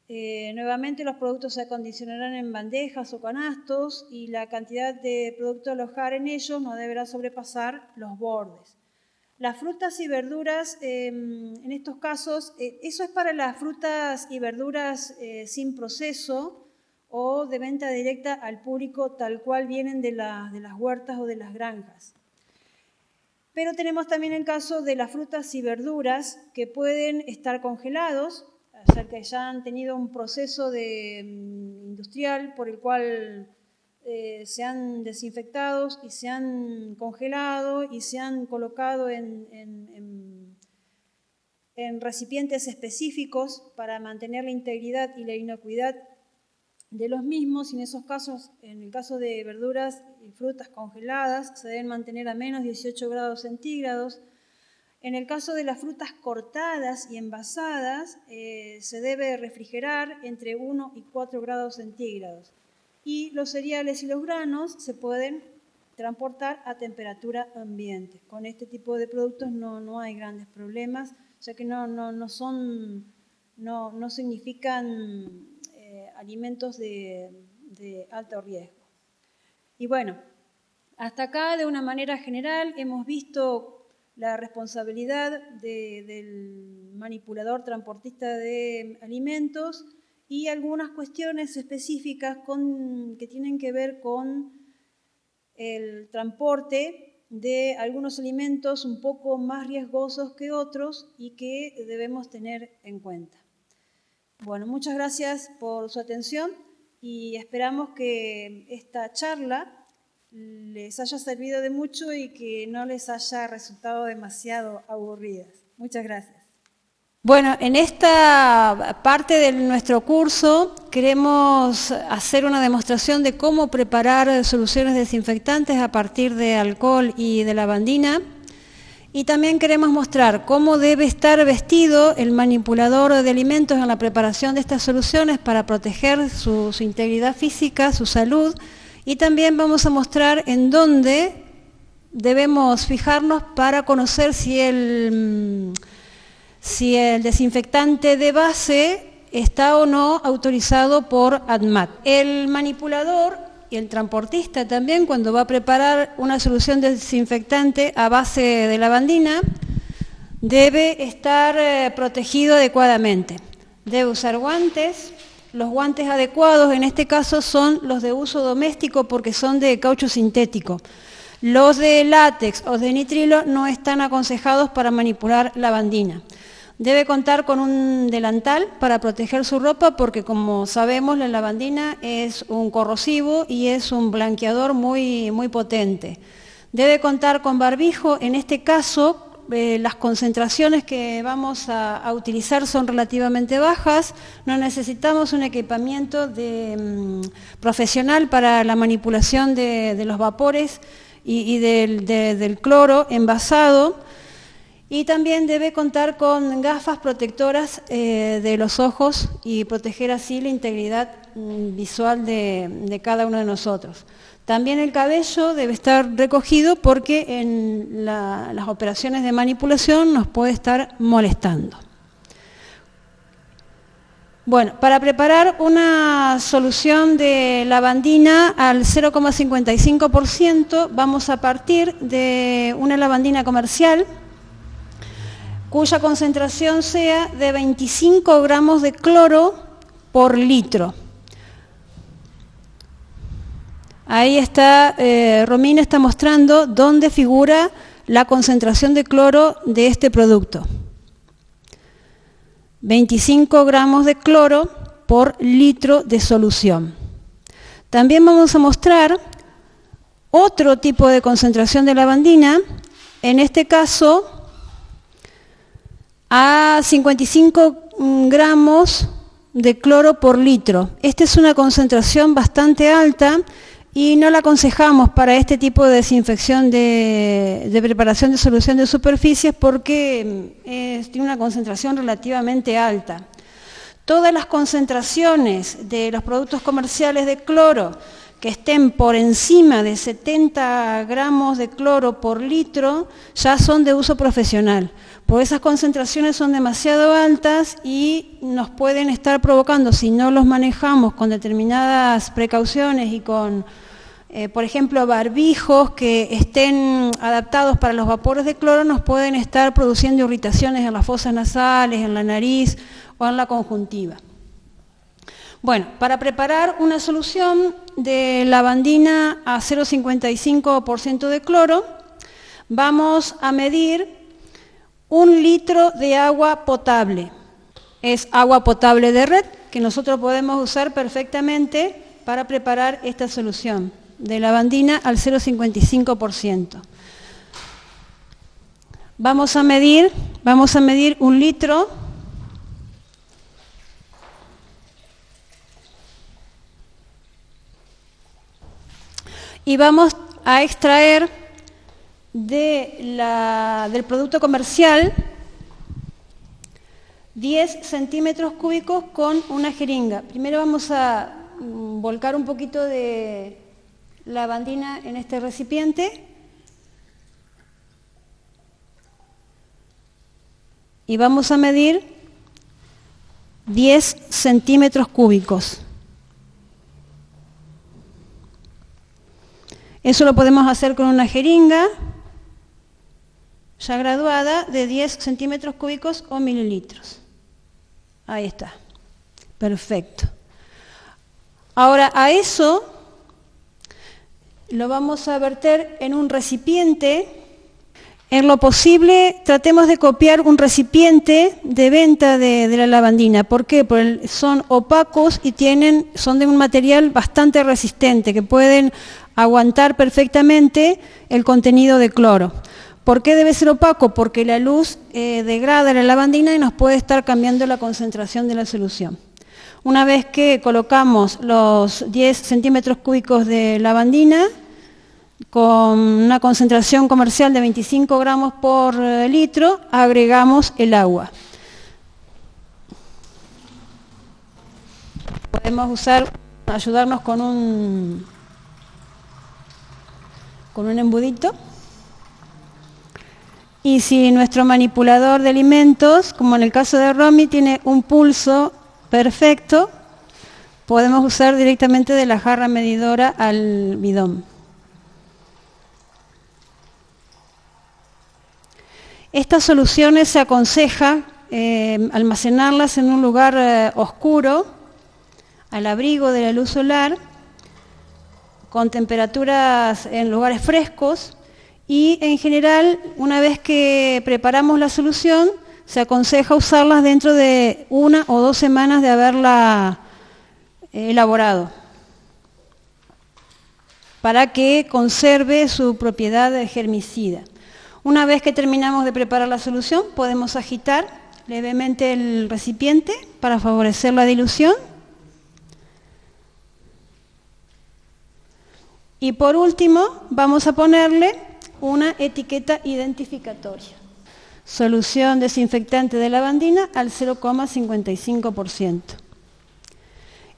Nuevamente los productos se acondicionarán en bandejas o canastos y la cantidad de producto a alojar en ellos no deberá sobrepasar los bordes. Las frutas y verduras, en estos casos, eso es para las frutas y verduras sin proceso o de venta directa al público tal cual vienen de las huertas o de las granjas. Pero tenemos también el caso de las frutas y verduras que pueden estar congelados, o sea, que ya han tenido un proceso industrial por el cual se han desinfectado y se han congelado y se han colocado en recipientes específicos para mantener la integridad y la inocuidad de los mismos. Y en esos casos, en el caso de verduras y frutas congeladas, se deben mantener a menos 18 grados centígrados. En el caso de las frutas cortadas y envasadas, se debe refrigerar entre 1 y 4 grados centígrados. Y los cereales y los granos se pueden transportar a temperatura ambiente. Con este tipo de productos no hay grandes problemas, ya que no significan alimentos de alto riesgo. Y bueno, hasta acá de una manera general hemos visto la responsabilidad del manipulador transportista de alimentos y algunas cuestiones específicas que tienen que ver con el transporte de algunos alimentos un poco más riesgosos que otros y que debemos tener en cuenta. Bueno, muchas gracias por su atención y esperamos que esta charla les haya servido de mucho y que no les haya resultado demasiado aburridas. Muchas gracias. Bueno, en esta parte de nuestro curso queremos hacer una demostración de cómo preparar soluciones desinfectantes a partir de alcohol y de lavandina. Y también queremos mostrar cómo debe estar vestido el manipulador de alimentos en la preparación de estas soluciones para proteger su integridad física, su salud. Y también vamos a mostrar en dónde debemos fijarnos para conocer si el desinfectante de base está o no autorizado por ADMAT. El manipulador y el transportista también, cuando va a preparar una solución desinfectante a base de lavandina, debe estar protegido adecuadamente. Debe usar guantes, los guantes adecuados en este caso son los de uso doméstico porque son de caucho sintético. Los de látex o de nitrilo no están aconsejados para manipular lavandina. Debe contar con un delantal para proteger su ropa porque, como sabemos, la lavandina es un corrosivo y es un blanqueador muy potente. Debe contar con barbijo. En este caso, las concentraciones que vamos a utilizar son relativamente bajas. No necesitamos un equipamiento profesional para la manipulación de los vapores y del cloro envasado. Y también debe contar con gafas protectoras de los ojos y proteger así la integridad visual de cada uno de nosotros. También el cabello debe estar recogido porque en las operaciones de manipulación nos puede estar molestando. Bueno, para preparar una solución de lavandina al 0,55% vamos a partir de una lavandina comercial cuya concentración sea de 25 gramos de cloro por litro. Ahí está, Romina está mostrando dónde figura la concentración de cloro de este producto. 25 gramos de cloro por litro de solución. También vamos a mostrar otro tipo de concentración de lavandina, en este caso a 55 gramos de cloro por litro. Esta es una concentración bastante alta y no la aconsejamos para este tipo de desinfección de preparación de solución de superficies porque tiene una concentración relativamente alta. Todas las concentraciones de los productos comerciales de cloro que estén por encima de 70 gramos de cloro por litro ya son de uso profesional. Pues esas concentraciones son demasiado altas y nos pueden estar provocando, si no los manejamos con determinadas precauciones y con, por ejemplo, barbijos que estén adaptados para los vapores de cloro, nos pueden estar produciendo irritaciones en las fosas nasales, en la nariz o en la conjuntiva. Bueno, para preparar una solución de lavandina a 0,55% de cloro, vamos a medir 1 litro de agua potable. Es agua potable de red que nosotros podemos usar perfectamente para preparar esta solución de lavandina al 0,55%. Vamos a medir 1 litro y vamos a extraer del producto comercial 10 centímetros cúbicos con una jeringa. Primero vamos a volcar un poquito de lavandina en este recipiente y vamos a medir 10 centímetros cúbicos. Eso lo podemos hacer con una jeringa ya graduada de 10 centímetros cúbicos o mililitros. Ahí está. Perfecto. Ahora a eso lo vamos a verter en un recipiente. En lo posible tratemos de copiar un recipiente de venta de la lavandina. ¿Por qué? Porque son opacos y son de un material bastante resistente que pueden aguantar perfectamente el contenido de cloro. ¿Por qué debe ser opaco? Porque la luz degrada la lavandina y nos puede estar cambiando la concentración de la solución. Una vez que colocamos los 10 centímetros cúbicos de lavandina con una concentración comercial de 25 gramos por litro, agregamos el agua. Podemos ayudarnos con un embudito. Y si nuestro manipulador de alimentos, como en el caso de Romy, tiene un pulso perfecto, podemos usar directamente de la jarra medidora al bidón. Estas soluciones se aconseja almacenarlas en un lugar oscuro, al abrigo de la luz solar, con temperaturas en lugares frescos, y en general, una vez que preparamos la solución, se aconseja usarlas dentro de 1 o 2 semanas de haberla elaborado, para que conserve su propiedad germicida. Una vez que terminamos de preparar la solución, podemos agitar levemente el recipiente para favorecer la dilución. Y por último, vamos a ponerle una etiqueta identificatoria. Solución desinfectante de lavandina al 0,55%.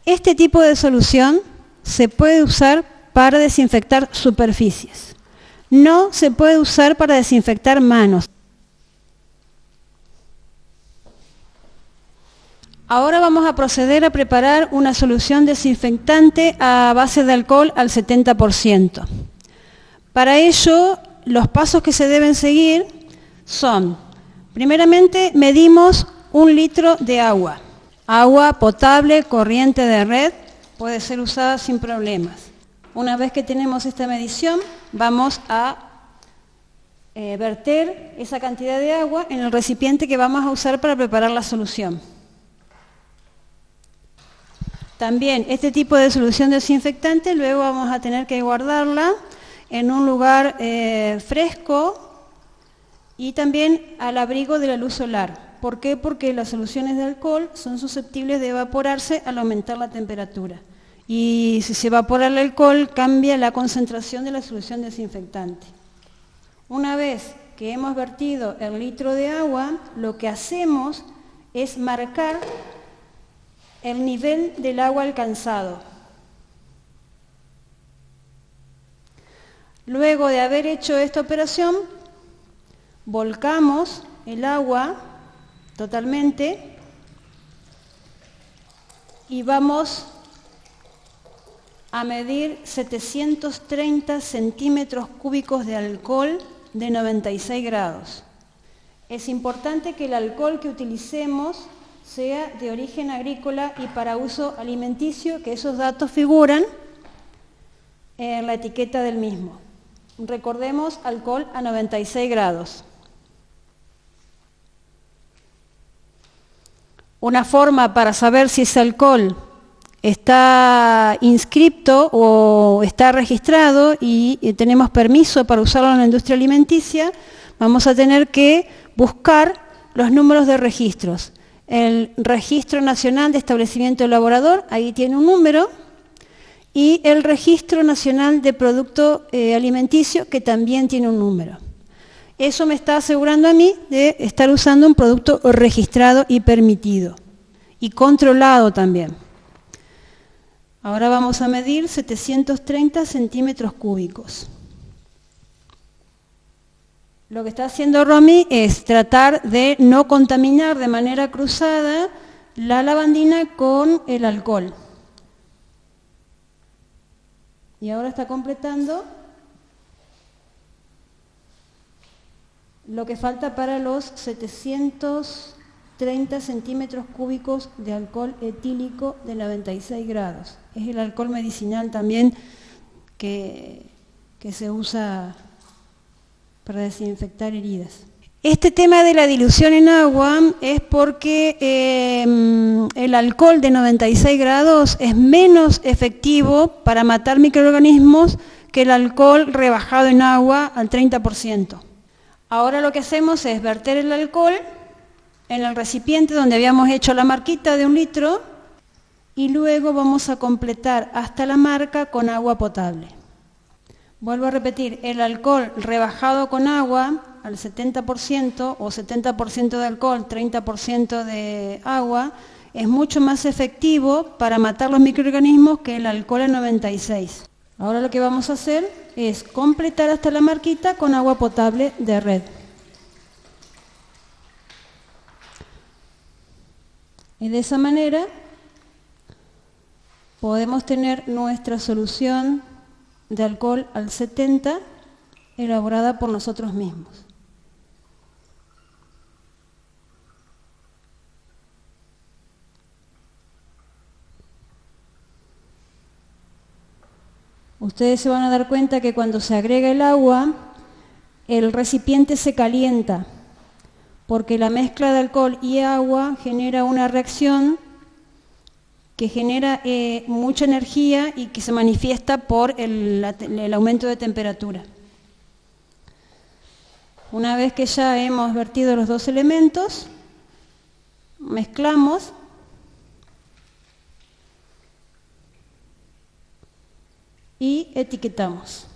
Este tipo de solución se puede usar para desinfectar superficies. No se puede usar para desinfectar manos. Ahora vamos a proceder a preparar una solución desinfectante a base de alcohol al 70%. Para ello, los pasos que se deben seguir son, primeramente, medimos 1 litro de agua. Agua potable, corriente de red, puede ser usada sin problemas. Una vez que tenemos esta medición, vamos a verter esa cantidad de agua en el recipiente que vamos a usar para preparar la solución. También este tipo de solución desinfectante luego vamos a tener que guardarla en un lugar fresco y también al abrigo de la luz solar. ¿Por qué? Porque las soluciones de alcohol son susceptibles de evaporarse al aumentar la temperatura. Y si se evapora el alcohol, cambia la concentración de la solución desinfectante. Una vez que hemos vertido el litro de agua, lo que hacemos es marcar el nivel del agua alcanzado. Luego de haber hecho esta operación, volcamos el agua totalmente y vamos a medir 730 centímetros cúbicos de alcohol de 96 grados. Es importante que el alcohol que utilicemos sea de origen agrícola y para uso alimenticio, que esos datos figuran en la etiqueta del mismo. Recordemos, alcohol a 96 grados. Una forma para saber si ese alcohol está inscripto o está registrado y tenemos permiso para usarlo en la industria alimenticia, vamos a tener que buscar los números de registros. El Registro Nacional de Establecimiento Elaborador, ahí tiene un número, y el Registro Nacional de Producto Alimenticio, que también tiene un número. Eso me está asegurando a mí de estar usando un producto registrado y permitido, y controlado también. Ahora vamos a medir 730 centímetros cúbicos. Lo que está haciendo Romy es tratar de no contaminar de manera cruzada la lavandina con el alcohol. Y ahora está completando lo que falta para los 730 centímetros cúbicos de alcohol etílico de 96 grados. Es el alcohol medicinal también que se usa para desinfectar heridas. Este tema de la dilución en agua es porque el alcohol de 96 grados es menos efectivo para matar microorganismos que el alcohol rebajado en agua al 30%. Ahora lo que hacemos es verter el alcohol en el recipiente donde habíamos hecho la marquita de 1 litro y luego vamos a completar hasta la marca con agua potable. Vuelvo a repetir, el alcohol rebajado con agua al 70% o 70% de alcohol, 30% de agua, es mucho más efectivo para matar los microorganismos que el alcohol a 96. Ahora lo que vamos a hacer es completar hasta la marquita con agua potable de red. Y de esa manera podemos tener nuestra solución de alcohol al 70 elaborada por nosotros mismos. Ustedes se van a dar cuenta que cuando se agrega el agua, el recipiente se calienta, porque la mezcla de alcohol y agua genera una reacción que genera mucha energía y que se manifiesta por el aumento de temperatura. Una vez que ya hemos vertido los dos elementos, mezclamos y etiquetamos.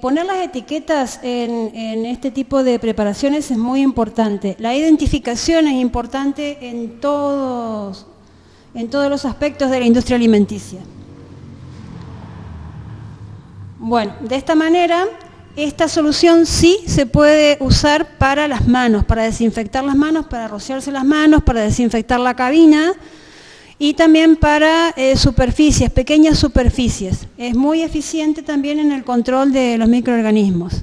Poner las etiquetas en este tipo de preparaciones es muy importante. La identificación es importante en todos los aspectos de la industria alimenticia. Bueno, de esta manera, esta solución sí se puede usar para las manos, para desinfectar las manos, para rociarse las manos, para desinfectar la cabina y también para superficies, pequeñas superficies. Es muy eficiente también en el control de los microorganismos.